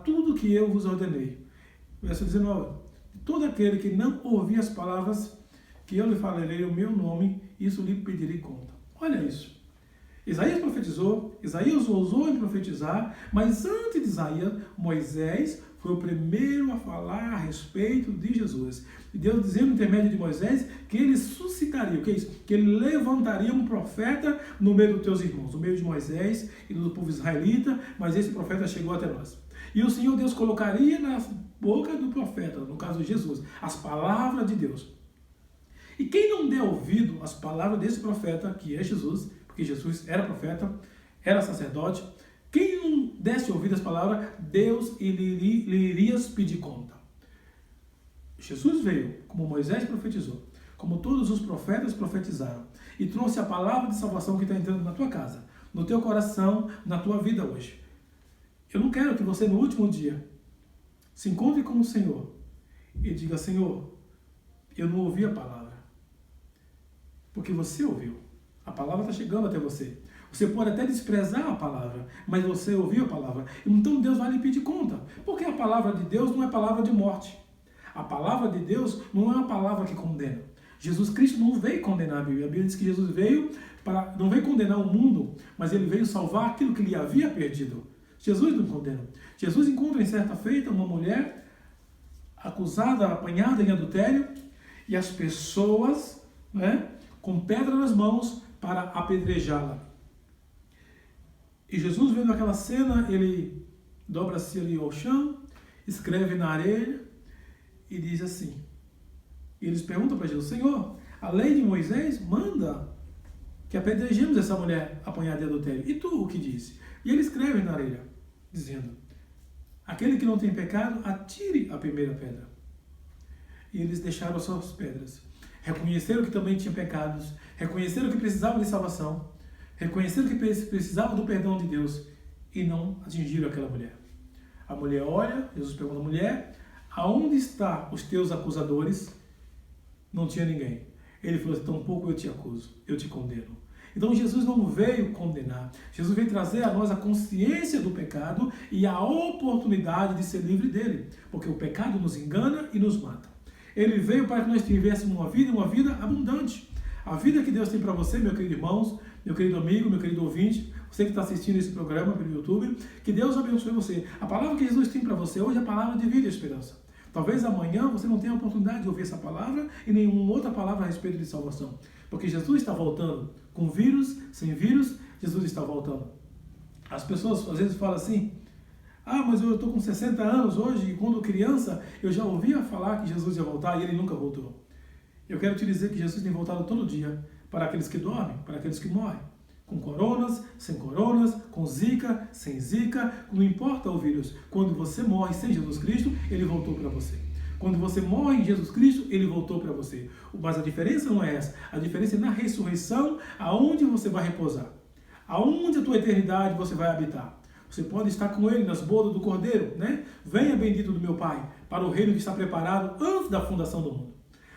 tudo que eu vos ordenei. Verso 19: todo aquele que não ouvir as palavras que eu lhe falarei o meu nome, isso lhe pedirei conta. Olha isso. Isaías profetizou, Isaías ousou em profetizar, mas antes de Isaías, Moisés foi o primeiro a falar a respeito de Jesus. E Deus dizendo, no intermédio de Moisés, que ele suscitaria, o que é isso? Que ele levantaria um profeta no meio dos teus irmãos, no meio de Moisés e do povo israelita, mas esse profeta chegou até nós. E o Senhor Deus colocaria na boca do profeta, no caso de Jesus, as palavras de Deus. E quem não der ouvido às palavras desse profeta, que é Jesus, porque Jesus era profeta, era sacerdote, quem não desse ouvido às palavras, Deus lhe iria pedir conta. Jesus veio, como Moisés profetizou, como todos os profetas profetizaram, e trouxe a palavra de salvação que está entrando na tua casa, no teu coração, na tua vida hoje. Eu não quero que você, no último dia, se encontre com o Senhor e diga: Senhor, eu não ouvi a palavra. Porque você ouviu. A palavra está chegando até você. Você pode até desprezar a palavra, mas você ouviu a palavra. Então Deus vai lhe pedir conta. Porque a palavra de Deus não é palavra de morte. A palavra de Deus não é uma palavra que condena. Jesus Cristo não veio condenar a Bíblia. A Bíblia diz que Jesus veio não veio condenar o mundo, mas ele veio salvar aquilo que lhe havia perdido. Jesus não condena. Jesus encontra em certa feita uma mulher acusada, apanhada em adultério, e as pessoas, com pedra nas mãos para apedrejá-la. E Jesus, vendo aquela cena, ele dobra-se ali ao chão, escreve na areia e diz assim. E eles perguntam para Jesus: Senhor, a lei de Moisés manda que apedrejemos essa mulher apanhada de adultério. E tu o que disse? E ele escreve na areia, dizendo: aquele que não tem pecado, atire a primeira pedra. E eles deixaram as suas pedras. Reconheceram que também tinham pecados, reconheceram que precisavam de salvação, reconheceram que precisavam do perdão de Deus e não atingiram aquela mulher. A mulher olha, Jesus pergunta à mulher: aonde estão os teus acusadores? Não tinha ninguém. Ele falou: tampouco eu te acuso, eu te condeno. Então Jesus não veio condenar, Jesus veio trazer a nós a consciência do pecado e a oportunidade de ser livre dele, porque o pecado nos engana e nos mata. Ele veio para que nós tivéssemos uma vida abundante. A vida que Deus tem para você, meu querido irmão, meu querido amigo, meu querido ouvinte, você que está assistindo esse programa pelo YouTube, que Deus abençoe você. A palavra que Jesus tem para você hoje é a palavra de vida e esperança. Talvez amanhã você não tenha a oportunidade de ouvir essa palavra e nenhuma outra palavra a respeito de salvação. Porque Jesus está voltando. Com vírus, sem vírus, Jesus está voltando. As pessoas às vezes falam assim: mas eu estou com 60 anos hoje e quando criança eu já ouvia falar que Jesus ia voltar e ele nunca voltou. Eu quero te dizer que Jesus tem voltado todo dia para aqueles que dormem, para aqueles que morrem. Com coronas, sem coronas, com zika, sem zika, não importa o vírus. Quando você morre sem Jesus Cristo, ele voltou para você. Quando você morre em Jesus Cristo, ele voltou para você. Mas a diferença não é essa. A diferença é na ressurreição, aonde você vai repousar. Aonde a tua eternidade você vai habitar. Você pode estar com ele nas bodas do Cordeiro, né? Venha, bendito do meu Pai, para o reino que está preparado antes da fundação do mundo.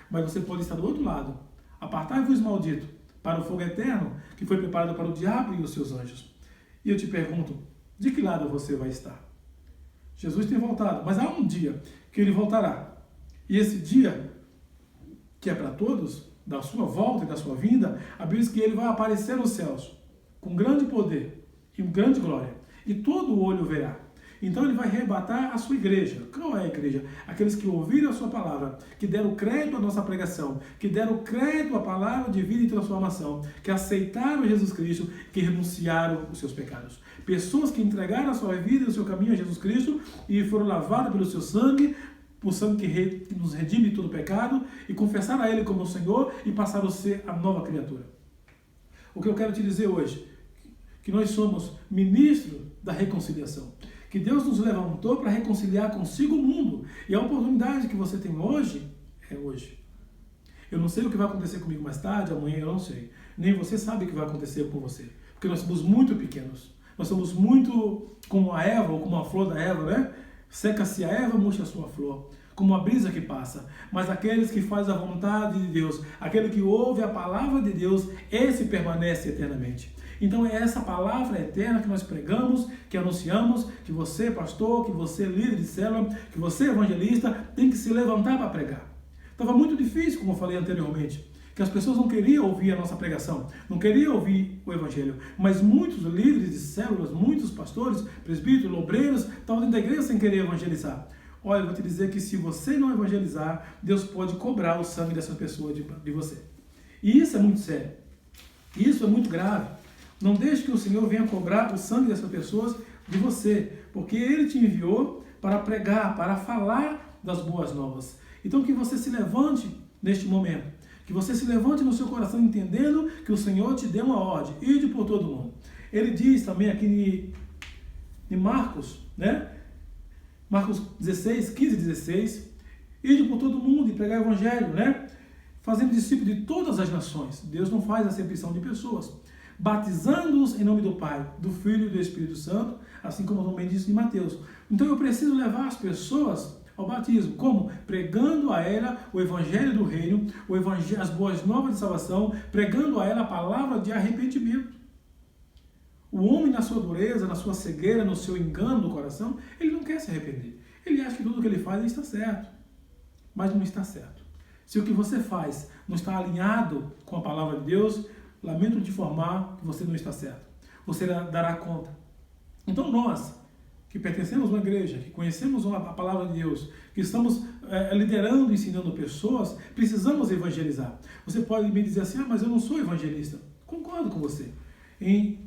Mas você pode estar do outro lado. Apartai-vos, maldito, para o fogo eterno, que foi preparado para o diabo e os seus anjos. E eu te pergunto, de que lado você vai estar? Jesus tem voltado, mas há um dia que ele voltará. E esse dia, que é para todos, da sua volta e da sua vinda, a Bíblia diz que ele vai aparecer nos céus, com grande poder e grande glória. E todo olho verá. Então ele vai arrebatar a sua igreja. Qual é a igreja? Aqueles que ouviram a sua palavra, que deram crédito à nossa pregação, que deram crédito à palavra de vida e transformação, que aceitaram Jesus Cristo, que renunciaram os seus pecados. Pessoas que entregaram a sua vida e o seu caminho a Jesus Cristo e foram lavadas pelo seu sangue, o sangue que nos redime de todo pecado, e confessaram a Ele como o Senhor e passaram a ser a nova criatura. O que eu quero te dizer hoje, que nós somos ministros da reconciliação. Que Deus nos levantou para reconciliar consigo o mundo. E a oportunidade que você tem hoje, é hoje. Eu não sei o que vai acontecer comigo mais tarde, amanhã eu não sei. Nem você sabe o que vai acontecer com você. Porque nós somos muito pequenos. Nós somos muito como a Eva, ou como a flor da Eva, né? Seca-se a erva, murcha a sua flor. Como a brisa que passa. Mas aqueles que fazem a vontade de Deus, aquele que ouve a palavra de Deus, esse permanece eternamente. Então é essa palavra eterna que nós pregamos, que anunciamos, que você, pastor, que você, líder de célula, que você, evangelista, tem que se levantar para pregar. Estava muito difícil, como eu falei anteriormente, que as pessoas não queriam ouvir a nossa pregação, não queriam ouvir o evangelho, mas muitos líderes de células, muitos pastores, presbíteros, obreiros, estavam dentro da igreja sem querer evangelizar. Olha, eu vou te dizer que se você não evangelizar, Deus pode cobrar o sangue dessas pessoas de você. E isso é muito sério. Isso é muito grave. Não deixe que o Senhor venha cobrar o sangue dessas pessoas de você, porque Ele te enviou para pregar, para falar das boas novas. Então que você se levante neste momento, que você se levante no seu coração entendendo que o Senhor te deu uma ordem, ide por todo mundo. Ele diz também aqui em Marcos, né? Marcos 16, 15 e 16, ide por todo mundo e pregar o evangelho, né? Fazendo discípulos de todas as nações. Deus não faz acepção de pessoas. Batizando-os em nome do Pai, do Filho e do Espírito Santo, assim como também disse em Mateus. Então eu preciso levar as pessoas ao batismo. Como? Pregando a ela o evangelho do reino, as boas novas de salvação, pregando a ela a palavra de arrependimento. O homem, na sua dureza, na sua cegueira, no seu engano do coração, ele não quer se arrepender. Ele acha que tudo que ele faz está certo. Mas não está certo. Se o que você faz não está alinhado com a palavra de Deus, lamento te informar que você não está certo. Você dará conta. Então nós, que pertencemos a uma igreja, que conhecemos a palavra de Deus, que estamos liderando e ensinando pessoas, precisamos evangelizar. Você pode me dizer assim, mas eu não sou evangelista. Concordo com você. Em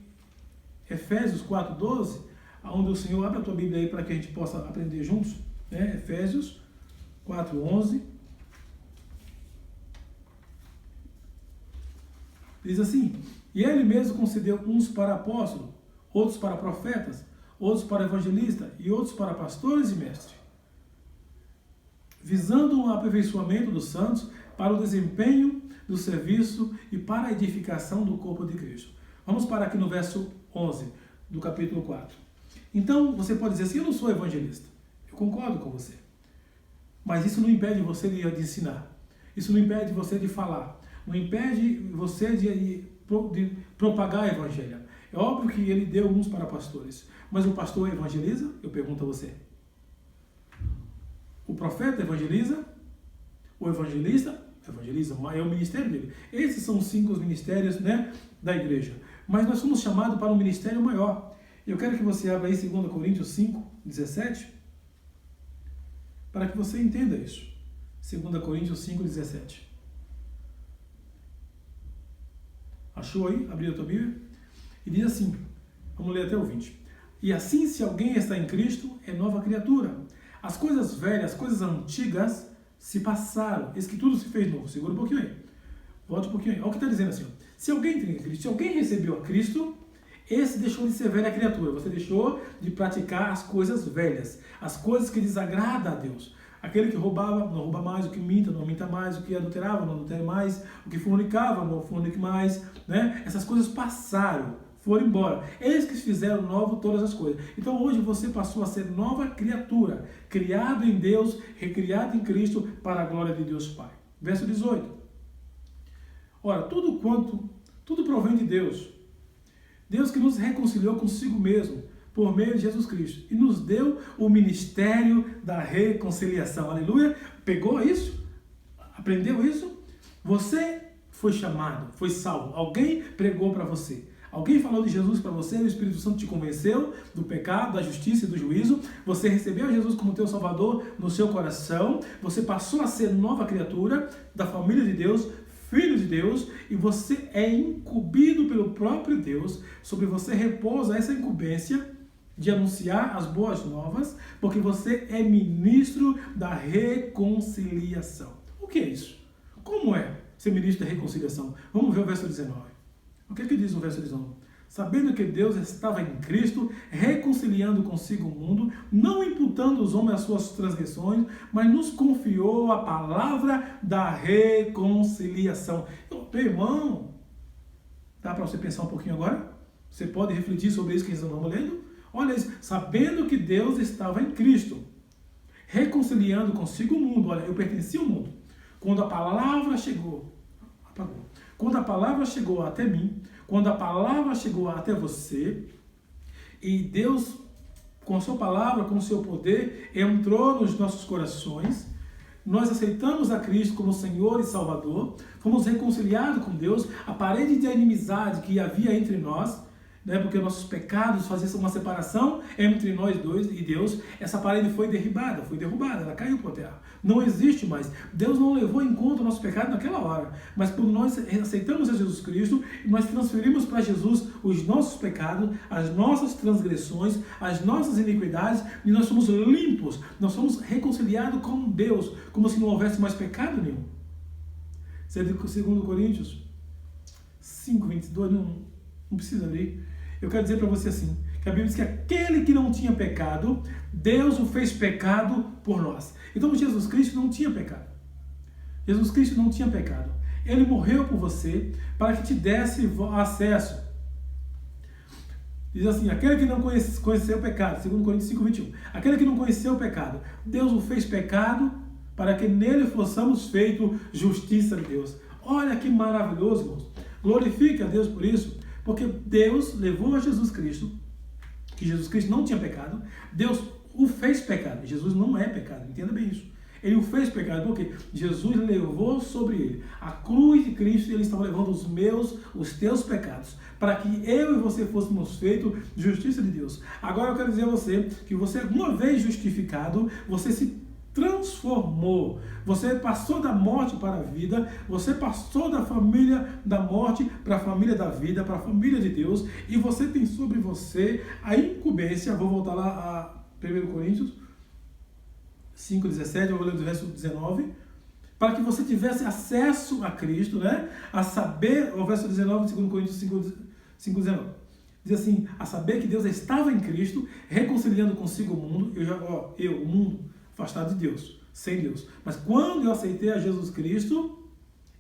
Efésios 4:12, onde o Senhor abre a tua Bíblia aí para que a gente possa aprender juntos, né? Efésios 4:11. Diz assim, e Ele mesmo concedeu uns para apóstolos, outros para profetas, outros para evangelistas e outros para pastores e mestres, visando o aperfeiçoamento dos santos para o desempenho do serviço e para a edificação do corpo de Cristo. Vamos parar aqui no verso 11 do capítulo 4. Então, você pode dizer assim, eu não sou evangelista. Eu concordo com você. Mas isso não impede você de ensinar. Isso não impede você de falar. Não impede você de propagar o evangelho. É óbvio que ele deu uns para pastores. Mas o pastor evangeliza? Eu pergunto a você. O profeta evangeliza? O evangelista evangeliza, é o ministério dele. Esses são os 5 ministérios, né, da igreja. Mas nós somos chamados para um ministério maior. Eu quero que você abra aí 2 Coríntios 5, 17, para que você entenda isso. 2 Coríntios 5, 17. Achou aí? Abriu a tua Bíblia? E diz assim, vamos ler até o 20. E assim, se alguém está em Cristo, é nova criatura. As coisas velhas, as coisas antigas se passaram. Eis que tudo se fez novo. Segura um pouquinho aí. Volte um pouquinho aí. Olha o que está dizendo assim. Ó. Se alguém tem Cristo, se alguém recebeu a Cristo, esse deixou de ser velha criatura. Você deixou de praticar as coisas velhas, as coisas que desagradam a Deus. Aquele que roubava, não rouba mais, o que minta, não minta mais, o que adulterava, não adultere mais, o que fornicava, não fornique mais, né? Essas coisas passaram, foram embora. Eles que fizeram novo todas as coisas. Então hoje você passou a ser nova criatura, criado em Deus, recriado em Cristo para a glória de Deus Pai. Verso 18. Ora, tudo provém de Deus. Deus que nos reconciliou consigo mesmo, por meio de Jesus Cristo, e nos deu o ministério da reconciliação. Aleluia! Pegou isso? Aprendeu isso? Você foi chamado, foi salvo. Alguém pregou para você. Alguém falou de Jesus para você, o Espírito Santo te convenceu do pecado, da justiça e do juízo. Você recebeu Jesus como teu Salvador no seu coração. Você passou a ser nova criatura da família de Deus, filho de Deus, e você é incumbido pelo próprio Deus. Sobre você repousa essa incumbência de anunciar as boas novas, porque você é ministro da reconciliação. O que é isso? Como é ser ministro da reconciliação? Vamos ver o verso 19. O que é que diz o verso 19? Sabendo que Deus estava em Cristo, reconciliando consigo o mundo, não imputando aos homens as suas transgressões, mas nos confiou a palavra da reconciliação. Então, meu irmão, dá para você pensar um pouquinho agora? Você pode refletir sobre isso que nós estamos lendo? Olha isso, sabendo que Deus estava em Cristo, reconciliando consigo o mundo. Olha, eu pertencia ao mundo. Quando a palavra chegou, apagou. Quando a palavra chegou até mim, quando a palavra chegou até você, e Deus, com a sua palavra, com o seu poder, entrou nos nossos corações, nós aceitamos a Cristo como Senhor e Salvador, fomos reconciliados com Deus, a parede de inimizade que havia entre nós, né, porque nossos pecados faziam uma separação entre nós dois e Deus, essa parede foi derrubada, ela caiu por terra. Não existe mais. Deus não levou em conta o nosso pecado naquela hora, mas quando nós aceitamos a Jesus Cristo, nós transferimos para Jesus os nossos pecados, as nossas transgressões, as nossas iniquidades, e nós somos limpos, nós somos reconciliados com Deus, como se não houvesse mais pecado nenhum. 2 Coríntios 5, 22, não precisa ler. Eu quero dizer para você assim, que a Bíblia diz que aquele que não tinha pecado, Deus o fez pecado por nós. Então Jesus Cristo não tinha pecado. Jesus Cristo não tinha pecado. Ele morreu por você para que te desse acesso. Diz assim, aquele que não conheceu o pecado, 2 Coríntios 5, 21. Aquele que não conheceu o pecado, Deus o fez pecado para que nele fossemos feitos justiça de Deus. Olha que maravilhoso, irmãos. Glorifique a Deus por isso. Porque Deus levou a Jesus Cristo, que Jesus Cristo não tinha pecado, Deus o fez pecado. Jesus não é pecado, entenda bem isso. Ele o fez pecado porque Jesus levou sobre ele a cruz de Cristo, e ele estava levando os teus pecados, para que eu e você fôssemos feitos justiça de Deus. Agora eu quero dizer a você que você, uma vez justificado, você se transformou. Você passou da morte para a vida, você passou da família da morte para a família da vida, para a família de Deus, e você tem sobre você a incumbência, vou voltar lá a 1 Coríntios 5,17, eu vou ler do verso 19, para que você tivesse acesso a Cristo, né? A saber, o verso 19 de 2 Coríntios 5,19. Diz assim, a saber que Deus estava em Cristo, reconciliando consigo o mundo, o mundo, afastado de Deus, sem Deus. Mas quando eu aceitei a Jesus Cristo,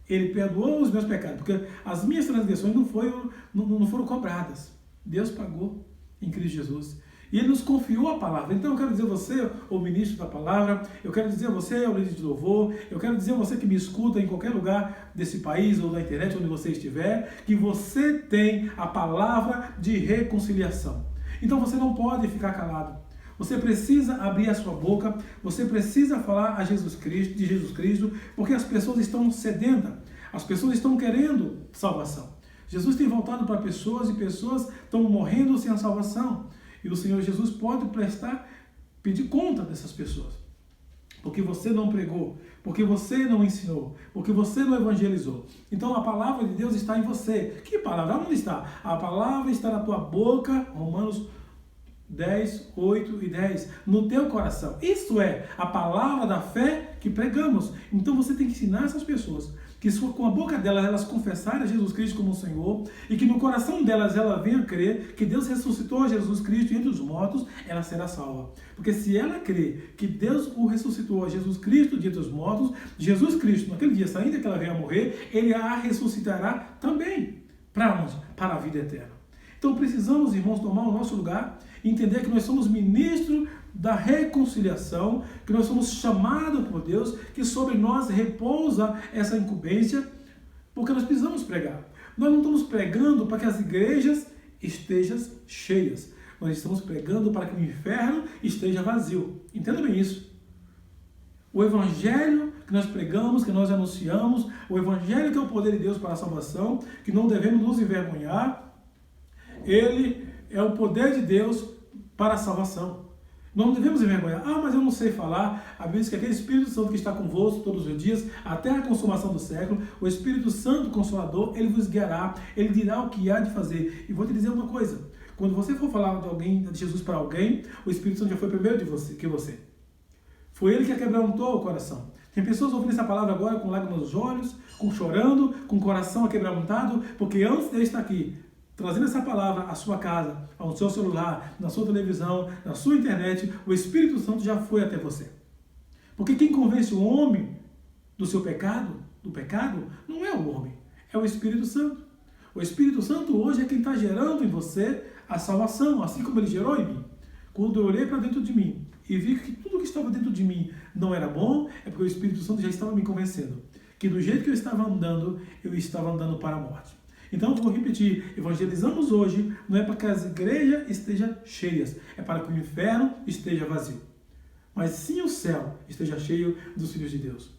Ele perdoou os meus pecados, porque as minhas transgressões não foram cobradas. Deus pagou em Cristo Jesus. E Ele nos confiou a palavra. Então eu quero dizer a você, o ministro da palavra, eu quero dizer a você, o líder de louvor, eu quero dizer a você que me escuta em qualquer lugar desse país ou da internet, onde você estiver, que você tem a palavra de reconciliação. Então você não pode ficar calado. Você precisa abrir a sua boca, você precisa falar de Jesus Cristo, porque as pessoas estão sedentas, as pessoas estão querendo salvação. Jesus tem voltado para pessoas e pessoas estão morrendo sem a salvação. E o Senhor Jesus pode pedir conta dessas pessoas. Porque você não pregou, porque você não ensinou, porque você não evangelizou. Então a palavra de Deus está em você. Que palavra? Onde está? A palavra está na tua boca, Romanos 10, 8 e 10, no teu coração. Isto é a palavra da fé que pregamos. Então você tem que ensinar essas pessoas que com a boca delas elas confessarem a Jesus Cristo como o Senhor e que no coração delas ela venha crer que Deus ressuscitou a Jesus Cristo entre os mortos, ela será salva. Porque se ela crer que Deus o ressuscitou a Jesus Cristo de entre os mortos, Jesus Cristo, naquele dia, ainda que ela venha a morrer, ele a ressuscitará também. Para onde? Para a vida eterna. Então precisamos, irmãos, tomar o nosso lugar e entender que nós somos ministros da reconciliação, que nós somos chamados por Deus, que sobre nós repousa essa incumbência, porque nós precisamos pregar. Nós não estamos pregando para que as igrejas estejam cheias. Nós estamos pregando para que o inferno esteja vazio. Entenda bem isso. O evangelho que nós pregamos, que nós anunciamos, o evangelho que é o poder de Deus para a salvação, que não devemos nos envergonhar, ele é o poder de Deus para a salvação. Não devemos envergonhar. Ah, mas eu não sei falar. A Bíblia diz que aquele Espírito Santo que está convosco todos os dias, até a consumação do século, o Espírito Santo Consolador, ele vos guiará, ele dirá o que há de fazer. E vou te dizer uma coisa, quando você for falar de alguém, de Jesus para alguém, o Espírito Santo já foi primeiro que você. Foi ele que quebrantou o coração. Tem pessoas ouvindo essa palavra agora com lágrimas nos olhos, com chorando, com o coração aquebrantado, porque antes de estar aqui, trazendo essa palavra à sua casa, ao seu celular, na sua televisão, na sua internet, o Espírito Santo já foi até você. Porque quem convence o homem do seu pecado, não é o homem, é o Espírito Santo. O Espírito Santo hoje é quem está gerando em você a salvação, assim como ele gerou em mim. Quando eu olhei para dentro de mim e vi que tudo que estava dentro de mim não era bom, é porque o Espírito Santo já estava me convencendo que do jeito que eu estava andando para a morte. Então, vou repetir, evangelizamos hoje não é para que as igrejas estejam cheias, é para que o inferno esteja vazio. Mas sim o céu esteja cheio dos filhos de Deus.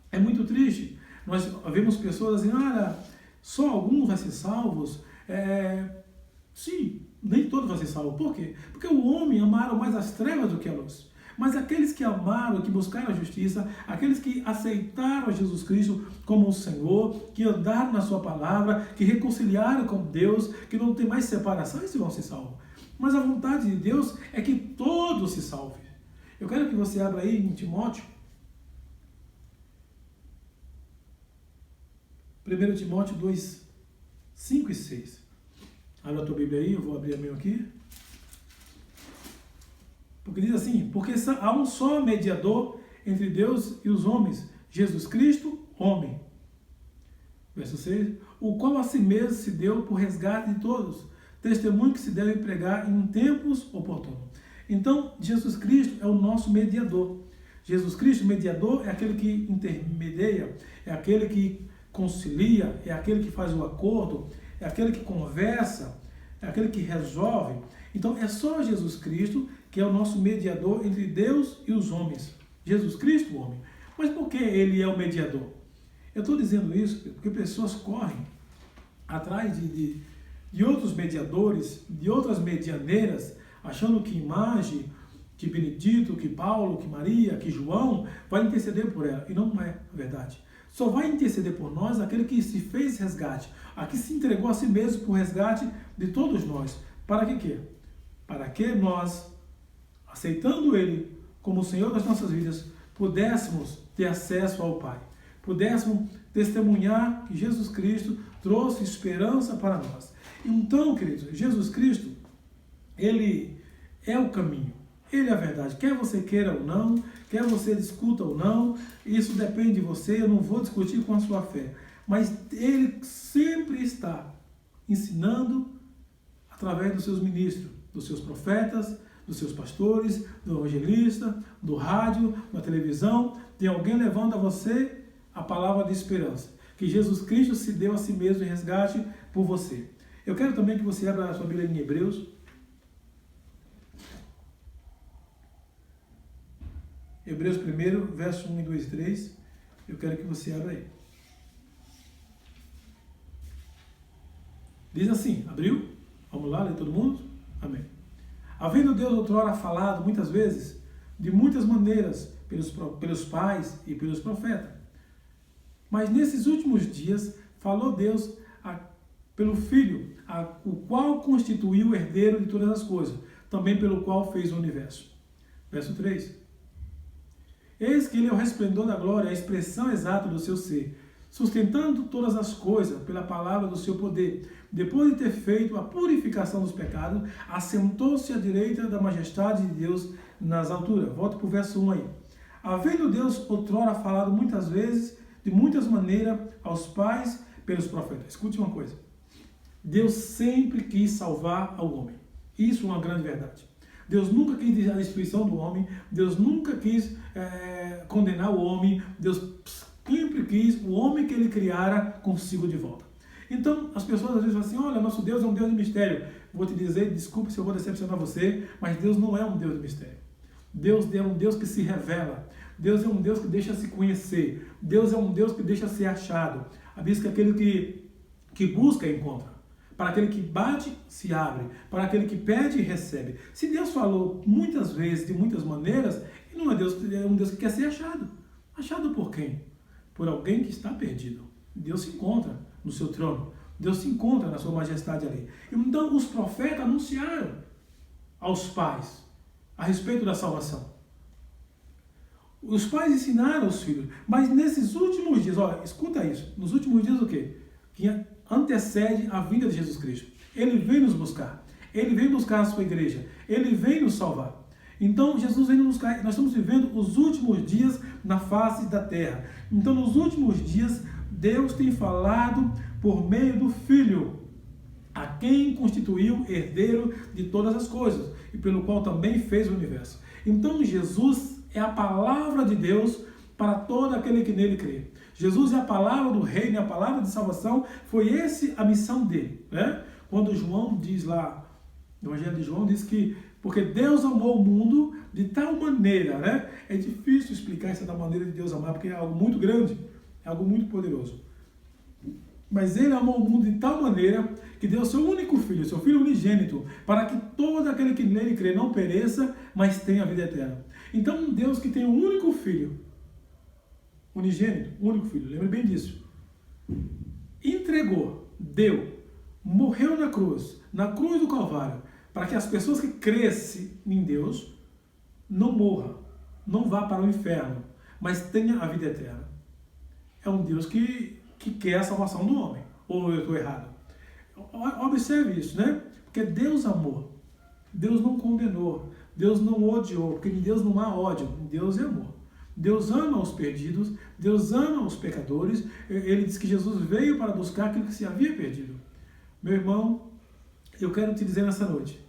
É muito triste, nós vemos pessoas dizendo, só alguns vão ser salvos. Sim, nem todos vão ser salvos. Por quê? Porque o homem amaram mais as trevas do que a luz. Mas aqueles que amaram, que buscaram a justiça, aqueles que aceitaram a Jesus Cristo como o Senhor, que andaram na sua palavra, que reconciliaram com Deus, que não tem mais separação, esses vão ser salvos. Mas a vontade de Deus é que todos se salvem. Eu quero que você abra aí em Timóteo. 1 Timóteo 2, 5 e 6. Abre a tua Bíblia aí, eu vou abrir a minha aqui. Porque diz assim, porque há um só mediador entre Deus e os homens, Jesus Cristo, homem. Verso 6, o qual a si mesmo se deu por resgate de todos, testemunho que se deve pregar em tempos oportunos. Então, Jesus Cristo é o nosso mediador. Jesus Cristo, mediador, é aquele que intermedia, é aquele que concilia, é aquele que faz o acordo, é aquele que conversa, é aquele que resolve. Então, é só Jesus Cristo que é o nosso mediador entre Deus e os homens. Jesus Cristo, o homem. Mas por que ele é o mediador? Eu estou dizendo isso porque pessoas correm atrás de outros mediadores, de outras medianeiras, achando que imagem, que Benedito, que Paulo, que Maria, que João vai interceder por ela. E não é a verdade. Só vai interceder por nós aquele que se fez resgate, aquele que se entregou a si mesmo por resgate de todos nós. Para que quê? Para que nós, aceitando Ele como o Senhor das nossas vidas, pudéssemos ter acesso ao Pai. Pudéssemos testemunhar que Jesus Cristo trouxe esperança para nós. Então, queridos, Jesus Cristo, Ele é o caminho. Ele é a verdade. Quer você queira ou não, quer você discuta ou não, isso depende de você, eu não vou discutir com a sua fé. Mas Ele sempre está ensinando através dos seus ministros, dos seus profetas, dos seus pastores, do evangelista, do rádio, da televisão. Tem alguém levando a você a palavra de esperança. Que Jesus Cristo se deu a si mesmo em resgate por você. Eu quero também que você abra a sua Bíblia em Hebreus. Hebreus 1, verso 1 e 2 e 3. Eu quero que você abra aí. Diz assim, abriu? Vamos lá, lê todo mundo? Amém. Havendo Deus outrora falado muitas vezes, de muitas maneiras, pelos pais e pelos profetas. Mas nesses últimos dias, falou Deus pelo Filho, o qual constituiu o herdeiro de todas as coisas, também pelo qual fez o universo. Verso 3. Eis que ele é o resplendor da glória, a expressão exata do seu ser, sustentando todas as coisas pela palavra do seu poder. Depois de ter feito a purificação dos pecados, assentou-se à direita da majestade de Deus nas alturas. Volta para o verso 1 aí. Havendo Deus outrora falado muitas vezes, de muitas maneiras, aos pais pelos profetas. Escute uma coisa. Deus sempre quis salvar ao homem. Isso é uma grande verdade. Deus nunca quis a destruição do homem. Deus nunca quis condenar o homem. Deus sempre quis o homem que ele criara consigo de volta. Então, as pessoas às vezes falam assim, olha, nosso Deus é um Deus de mistério. Vou te dizer, desculpe se eu vou decepcionar você, mas Deus não é um Deus de mistério. Deus é um Deus que se revela. Deus é um Deus que deixa se conhecer. Deus é um Deus que deixa ser achado. A Bíblia diz que aquele que busca, encontra. Para aquele que bate, se abre. Para aquele que pede, recebe. Se Deus falou muitas vezes, de muitas maneiras, ele não é Deus, é um Deus que quer ser achado. Achado por quem? Por alguém que está perdido. Deus se encontra no seu trono. Deus se encontra na sua majestade ali. Então os profetas anunciaram aos pais a respeito da salvação. Os pais ensinaram os filhos. Mas nesses últimos dias, olha, escuta isso. Nos últimos dias o quê? Que antecede a vinda de Jesus Cristo. Ele vem nos buscar. Ele vem buscar a sua igreja. Ele vem nos salvar. Então, Jesus vem nos buscar. Nós estamos vivendo os últimos dias na face da terra. Então, nos últimos dias, Deus tem falado por meio do Filho, a quem constituiu herdeiro de todas as coisas, e pelo qual também fez o universo. Então, Jesus é a palavra de Deus para todo aquele que nele crê. Jesus é a palavra do reino, a palavra de salvação. Foi essa a missão dele, né? Quando João diz lá, no Evangelho de João, diz que porque Deus amou o mundo de tal maneira, né? É difícil explicar essa da maneira de Deus amar, porque é algo muito grande, é algo muito poderoso. Mas ele amou o mundo de tal maneira que deu seu único filho, seu filho unigênito, para que todo aquele que nele crê não pereça, mas tenha a vida eterna. Então, um Deus que tem um único filho, unigênito, único filho, lembre bem disso, entregou, deu, morreu na cruz do Calvário, para que as pessoas que crescem em Deus não morram, não vá para o inferno, mas tenha a vida eterna. É um Deus que quer a salvação do homem. Ou eu estou errado? Observe isso, né? Porque Deus amou. Deus não condenou. Deus não odiou. Porque em Deus não há ódio. Em Deus é amor. Deus ama os perdidos. Deus ama os pecadores. Ele diz que Jesus veio para buscar aquilo que se havia perdido. Meu irmão, eu quero te dizer nessa noite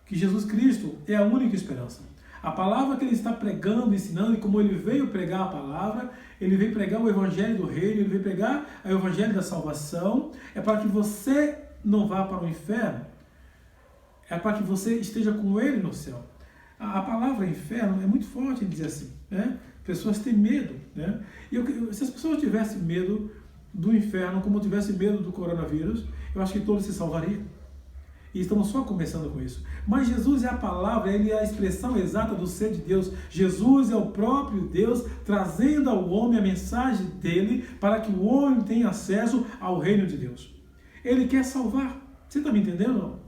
que Jesus Cristo é a única esperança. A palavra que ele está pregando, ensinando, e como ele veio pregar a palavra, ele veio pregar o evangelho do reino, ele veio pregar o evangelho da salvação, é para que você não vá para o inferno, é para que você esteja com ele no céu. A palavra inferno é muito forte em dizer assim, né? Pessoas têm medo, né? Se as pessoas tivessem medo do inferno, como tivessem medo do coronavírus, eu acho que todos se salvariam. E estamos só começando com isso. Mas Jesus é a palavra, ele é a expressão exata do ser de Deus. Jesus é o próprio Deus trazendo ao homem a mensagem dele para que o homem tenha acesso ao reino de Deus. Ele quer salvar. Você está me entendendo ou não?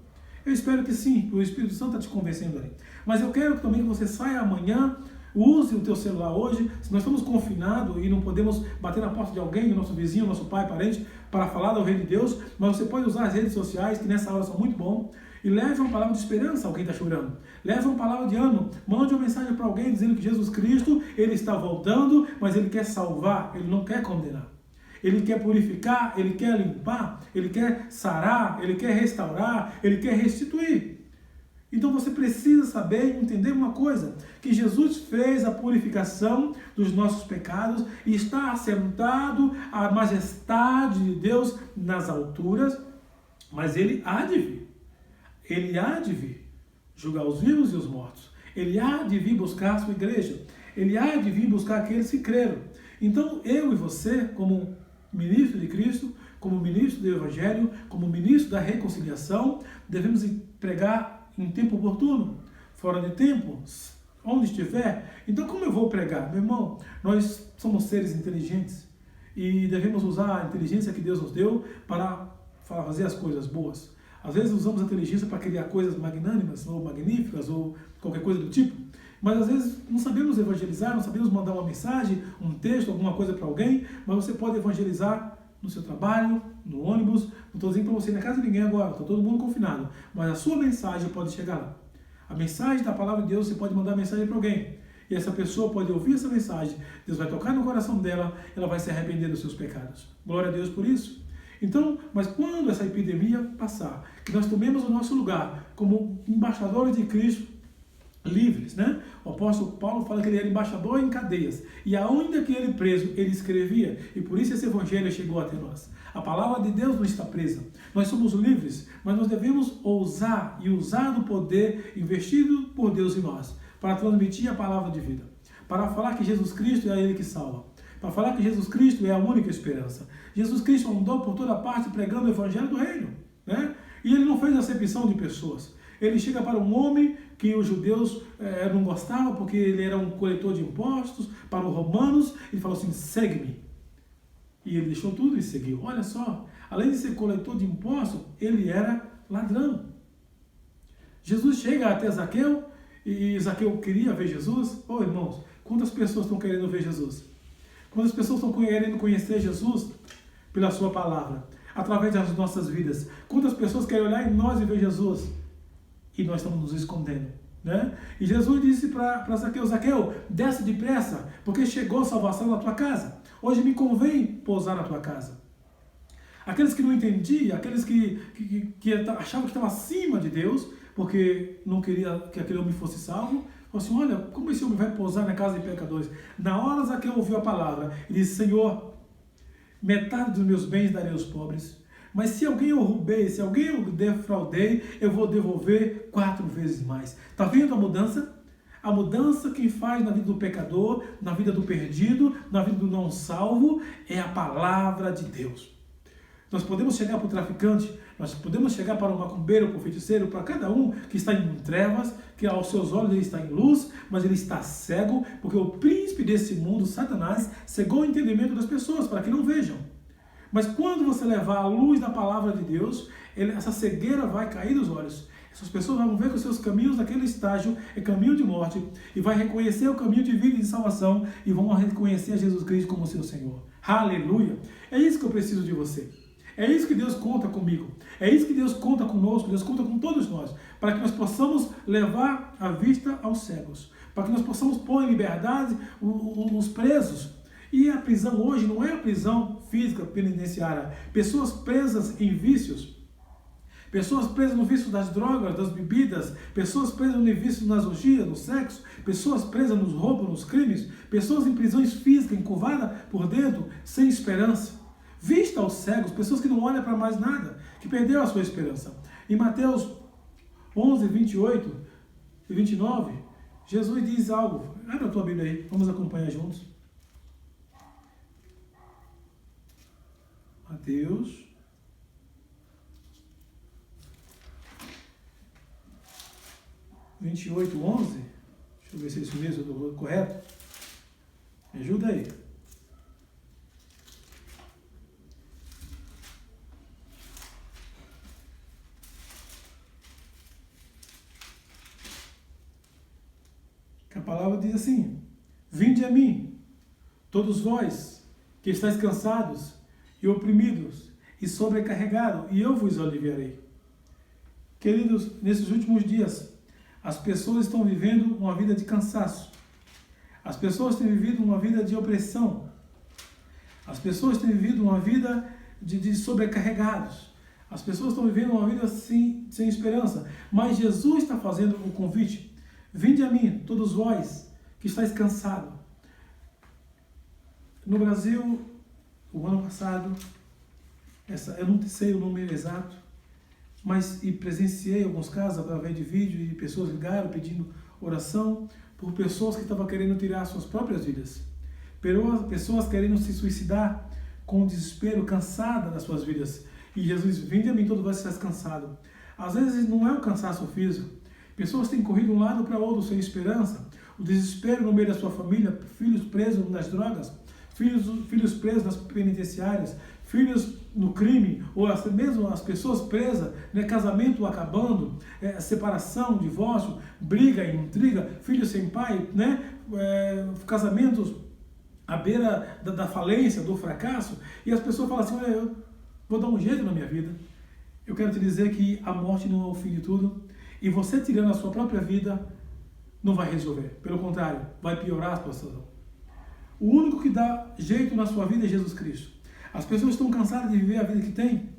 Eu espero que sim, o Espírito Santo está te convencendo ali. Mas eu quero também que você saia amanhã, use o teu celular hoje. Se nós estamos confinados e não podemos bater na porta de alguém, do nosso vizinho, nosso pai, parente, para falar do reino de Deus, mas você pode usar as redes sociais, que nessa hora são muito bom, e leve uma palavra de esperança a alguém que está chorando. Leve uma palavra de ânimo. Mande uma mensagem para alguém dizendo que Jesus Cristo, ele está voltando, mas ele quer salvar, ele não quer condenar. Ele quer purificar, ele quer limpar, ele quer sarar, ele quer restaurar, ele quer restituir. Então você precisa saber e entender uma coisa, que Jesus fez a purificação dos nossos pecados e está assentado a majestade de Deus nas alturas, mas ele há de vir. Ele há de vir julgar os vivos e os mortos. Ele há de vir buscar a sua igreja. Ele há de vir buscar aqueles que creram. Então eu e você, como ministro de Cristo, como ministro do Evangelho, como ministro da reconciliação, devemos pregar em tempo oportuno, fora de tempo, onde estiver. Então como eu vou pregar? Meu irmão, nós somos seres inteligentes e devemos usar a inteligência que Deus nos deu para fazer as coisas boas. Às vezes usamos a inteligência para criar coisas magnânimas ou magníficas ou qualquer coisa do tipo. Mas às vezes não sabemos evangelizar, não sabemos mandar uma mensagem, um texto, alguma coisa para alguém, mas você pode evangelizar no seu trabalho, no ônibus. Não estou dizendo para você ir na casa de ninguém agora, está todo mundo confinado, mas a sua mensagem pode chegar lá. A mensagem da palavra de Deus, você pode mandar mensagem para alguém. E essa pessoa pode ouvir essa mensagem, Deus vai tocar no coração dela, ela vai se arrepender dos seus pecados. Glória a Deus por isso. Então, mas quando essa epidemia passar, que nós tomemos o nosso lugar como embaixadores de Cristo, livres, né? O apóstolo Paulo fala que ele era embaixador em cadeias, e aonde que ele preso, ele escrevia, e por isso esse evangelho chegou até nós. A palavra de Deus não está presa, nós somos livres, mas nós devemos ousar e usar do poder investido por Deus em nós, para transmitir a palavra de vida, para falar que Jesus Cristo é Ele que salva, para falar que Jesus Cristo é a única esperança. Jesus Cristo andou por toda parte pregando o evangelho do reino, né? E ele não fez acepção de pessoas. Ele chega para um homem que os judeus não gostavam porque ele era um coletor de impostos, para os romanos, ele falou assim, segue-me. E ele deixou tudo e seguiu. Olha só, além de ser coletor de impostos, ele era ladrão. Jesus chega até Zaqueu, e Zaqueu queria ver Jesus. Oh, irmãos, quantas pessoas estão querendo ver Jesus? Quantas pessoas estão querendo conhecer Jesus pela sua palavra, através das nossas vidas? Quantas pessoas querem olhar em nós e ver Jesus? E nós estamos nos escondendo, né? E Jesus disse para Zaqueu, Zaqueu, desce depressa, porque chegou a salvação na tua casa. Hoje me convém pousar na tua casa. Aqueles que não entendiam, aqueles que achavam que estavam acima de Deus, porque não queria que aquele homem fosse salvo, falaram assim, olha, como esse homem vai pousar na casa de pecadores? Na hora Zaqueu ouviu a palavra e disse, Senhor, metade dos meus bens darei aos pobres, mas se alguém eu roubei, se alguém eu defraudei, eu vou devolver 4 vezes mais. Está vendo a mudança? A mudança que faz na vida do pecador, na vida do perdido, na vida do não salvo, é a palavra de Deus. Nós podemos chegar para o traficante, nós podemos chegar para o macumbeiro, para o feiticeiro, para cada um que está em trevas, que aos seus olhos ele está em luz, mas ele está cego, porque o príncipe desse mundo, Satanás, cegou o entendimento das pessoas para que não vejam. Mas quando você levar a luz da palavra de Deus, essa cegueira vai cair dos olhos. Essas pessoas vão ver que os seus caminhos naquele estágio é caminho de morte, e vai reconhecer o caminho de vida e de salvação, e vão reconhecer a Jesus Cristo como seu Senhor. Aleluia! É isso que eu preciso de você. É isso que Deus conta comigo. É isso que Deus conta conosco, Deus conta com todos nós, para que nós possamos levar a vista aos cegos, para que nós possamos pôr em liberdade os presos. E a prisão hoje não é a prisão física penitenciária. Pessoas presas em vícios, pessoas presas no vício das drogas, das bebidas, pessoas presas no vício nas orgias, no sexo, pessoas presas nos roubos, nos crimes, pessoas em prisões físicas, encurvadas por dentro, sem esperança. Vista aos cegos, pessoas que não olham para mais nada, que perdeu a sua esperança. Em Mateus 11, 28 e 29, Jesus diz algo. Abre a tua Bíblia aí, vamos acompanhar juntos. Mateus 28, 11. Deixa eu ver se é isso mesmo, eu estou correto. Me ajuda aí. A palavra diz assim, vinde a mim, todos vós que estáis cansados e oprimidos e sobrecarregados, e eu vos aliviarei. Queridos, nesses últimos dias, as pessoas estão vivendo uma vida de cansaço. As pessoas têm vivido uma vida de opressão. As pessoas têm vivido uma vida de sobrecarregados. As pessoas estão vivendo uma vida sem esperança. Mas Jesus está fazendo um convite. Vinde a mim, todos vós que estáis cansados. No Brasil, o ano passado, eu não sei o número exato, mas presenciei alguns casos através de vídeo e pessoas ligaram pedindo oração por pessoas que estavam querendo tirar suas próprias vidas. Pessoas querendo se suicidar com desespero, cansada das suas vidas. E Jesus, vinde a mim, todos vós que estáis cansados. Às vezes não é um cansaço físico. Pessoas têm corrido de um lado para outro sem esperança. O desespero no meio da sua família, filhos presos nas drogas, filhos presos nas penitenciárias, filhos no crime, ou até mesmo as pessoas presas, né, casamento acabando, separação, divórcio, briga, intriga, filhos sem pai, né, casamentos à beira da falência, do fracasso, e as pessoas falam assim, olha, eu vou dar um jeito na minha vida. Eu quero te dizer que a morte não é o fim de tudo, e você tirando a sua própria vida não vai resolver. Pelo contrário, vai piorar a situação. O único que dá jeito na sua vida é Jesus Cristo. As pessoas estão cansadas de viver a vida que têm.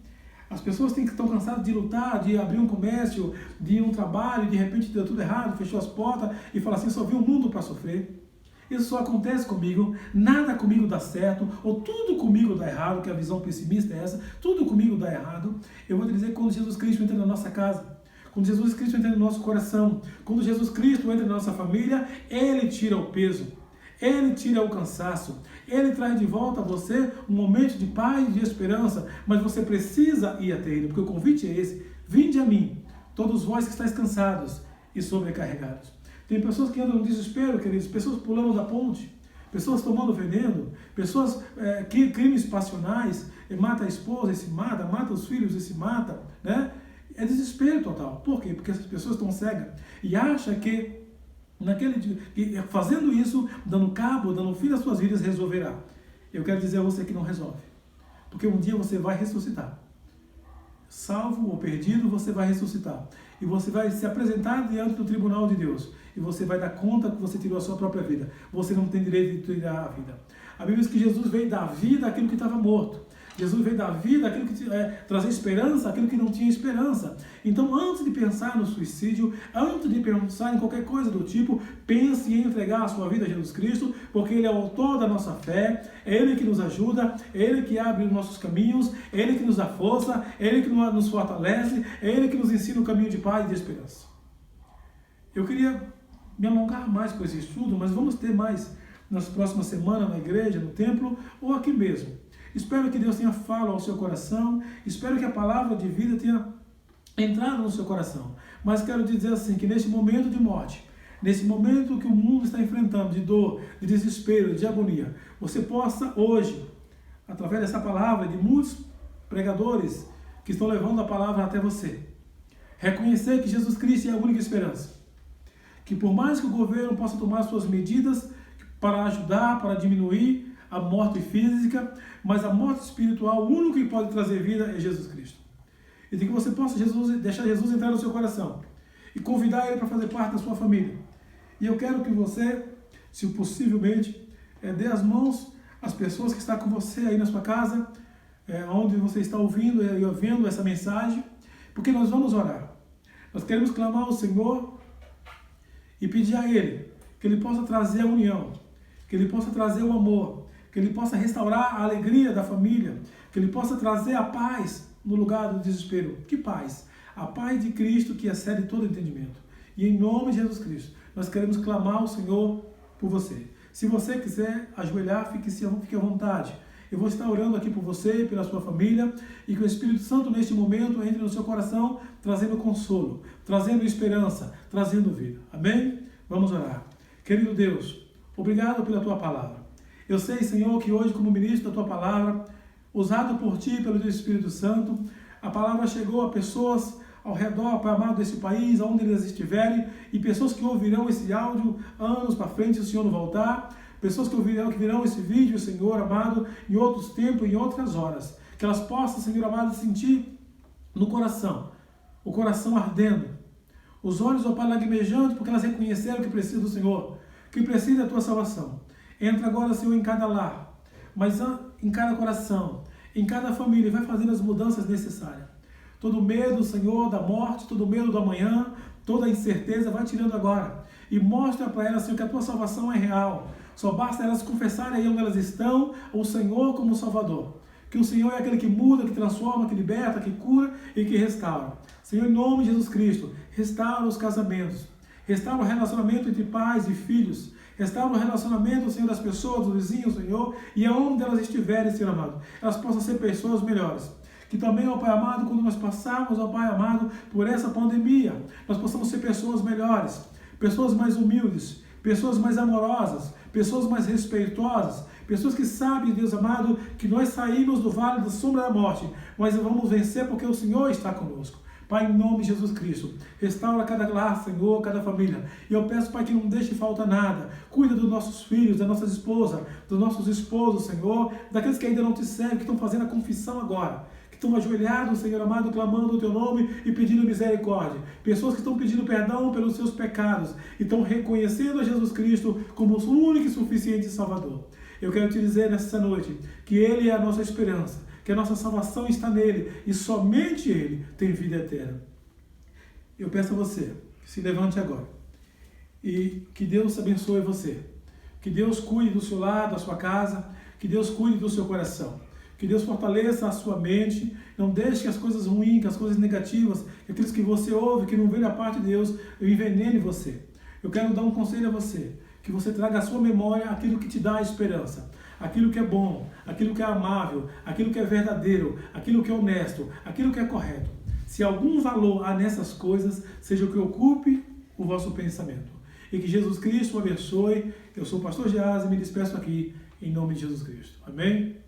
As pessoas estão cansadas de lutar, de abrir um comércio, de ir um trabalho, e de repente deu tudo errado, fechou as portas e fala assim, só vi o mundo para sofrer. Isso só acontece comigo, nada comigo dá certo, ou tudo comigo dá errado, que a visão pessimista é essa, tudo comigo dá errado. Eu vou te dizer que quando Jesus Cristo entra na nossa casa, quando Jesus Cristo entra no nosso coração, quando Jesus Cristo entra na nossa família, Ele tira o peso, Ele tira o cansaço, Ele traz de volta a você um momento de paz e de esperança, mas você precisa ir até Ele, porque o convite é esse, vinde a mim, todos vós que estáis cansados e sobrecarregados. Tem pessoas que andam no desespero, queridos, pessoas pulando da ponte, pessoas tomando veneno, pessoas que crimes passionais, mata a esposa e se mata os filhos e se mata, né? É desespero total. Por quê? Porque essas pessoas estão cegas e acham que fazendo isso, dando cabo, dando fim às suas vidas, resolverá. Eu quero dizer a você que não resolve, porque um dia você vai ressuscitar. Salvo ou perdido, você vai ressuscitar. E você vai se apresentar diante do tribunal de Deus. E você vai dar conta que você tirou a sua própria vida. Você não tem direito de tirar a vida. A Bíblia diz que Jesus veio dar vida àquilo que estava morto. Jesus veio dar vida àquilo que trazer esperança, àquilo que não tinha esperança. Então, antes de pensar no suicídio, antes de pensar em qualquer coisa do tipo, pense em entregar a sua vida a Jesus Cristo, porque Ele é o autor da nossa fé, é Ele que nos ajuda, é Ele que abre os nossos caminhos, é Ele que nos dá força, é Ele que nos fortalece, é Ele que nos ensina o caminho de paz e de esperança. Eu queria me alongar mais com esse estudo, mas vamos ter mais nas próximas semanas na igreja, no templo ou aqui mesmo. Espero que Deus tenha falado ao seu coração, espero que a palavra de vida tenha entrado no seu coração. Mas quero dizer assim, que nesse momento de morte, nesse momento que o mundo está enfrentando de dor, de desespero, de agonia, você possa hoje, através dessa palavra, de muitos pregadores que estão levando a palavra até você, reconhecer que Jesus Cristo é a única esperança. Que por mais que o governo possa tomar suas medidas para ajudar, para diminuir a morte física, mas a morte espiritual, o único que pode trazer vida é Jesus Cristo. E que você possa deixar Jesus entrar no seu coração e convidar Ele para fazer parte da sua família. E eu quero que você, se possivelmente, dê as mãos às pessoas que estão com você aí na sua casa, onde você está ouvindo e vendo essa mensagem, porque nós vamos orar. Nós queremos clamar ao Senhor e pedir a Ele que Ele possa trazer a união, que Ele possa trazer o amor, que Ele possa restaurar a alegria da família, que Ele possa trazer a paz no lugar do desespero. Que paz? A paz de Cristo que excede todo entendimento. E em nome de Jesus Cristo, nós queremos clamar ao Senhor por você. Se você quiser ajoelhar, fique à vontade. Eu vou estar orando aqui por você e pela sua família, e que o Espírito Santo neste momento entre no seu coração, trazendo consolo, trazendo esperança, trazendo vida. Amém? Vamos orar. Querido Deus, obrigado pela tua palavra. Eu sei, Senhor, que hoje, como ministro da tua palavra, usado por ti, pelo teu Espírito Santo, a palavra chegou a pessoas ao redor, Pai amado, desse país, aonde eles estiverem, e pessoas que ouvirão esse áudio anos para frente, se o Senhor não voltar, pessoas que virão esse vídeo, Senhor amado, em outros tempos, em outras horas, que elas possam, Senhor amado, sentir no coração, o coração ardendo, os olhos, ó Pai, lagrimejando, porque elas reconheceram que precisam do Senhor, que precisam da tua salvação. Entra agora, Senhor, em cada lar, mas em cada coração, em cada família, e vai fazendo as mudanças necessárias. Todo medo, Senhor, da morte, todo medo do amanhã, toda a incerteza, vai tirando agora. E mostra para elas, Senhor, que a tua salvação é real. Só basta elas confessarem aí onde elas estão, o Senhor como Salvador. Que o Senhor é aquele que muda, que transforma, que liberta, que cura e que restaura. Senhor, em nome de Jesus Cristo, restaura os casamentos. Restaura o relacionamento entre pais e filhos. Restaura o relacionamento, Senhor, das pessoas, dos vizinhos, Senhor. E aonde elas estiverem, Senhor amado, elas possam ser pessoas melhores. Que também, ó Pai amado, quando nós passarmos, ó Pai amado, por essa pandemia, nós possamos ser pessoas melhores, pessoas mais humildes, pessoas mais amorosas, pessoas mais respeitosas, Pessoas que sabem, Deus amado, que nós saímos do vale da sombra da morte, mas vamos vencer porque o Senhor está conosco. Pai, em nome de Jesus Cristo, restaura cada lar, Senhor, cada família. E eu peço, Pai, que não deixe falta nada. Cuida dos nossos filhos, das nossas esposas, dos nossos esposos, Senhor, daqueles que ainda não te servem, que estão fazendo a confissão agora, que estão ajoelhados, Senhor amado, clamando o Teu nome e pedindo misericórdia. Pessoas que estão pedindo perdão pelos seus pecados e estão reconhecendo a Jesus Cristo como o único e suficiente Salvador. Eu quero te dizer nessa noite que Ele é a nossa esperança, que a nossa salvação está nele e somente Ele tem vida eterna. Eu peço a você que se levante agora e que Deus abençoe você, que Deus cuide do seu lar, da sua casa, que Deus cuide do seu coração, que Deus fortaleça a sua mente, não deixe que as coisas ruins, que as coisas negativas, que aqueles que você ouve, que não vem da parte de Deus, envenene você. Eu quero dar um conselho a você, que você traga à sua memória aquilo que te dá esperança, aquilo que é bom, aquilo que é amável, aquilo que é verdadeiro, aquilo que é honesto, aquilo que é correto. Se algum valor há nessas coisas, seja o que ocupe o vosso pensamento. E que Jesus Cristo o abençoe. Eu sou o pastor Geazi e me despeço aqui em nome de Jesus Cristo. Amém?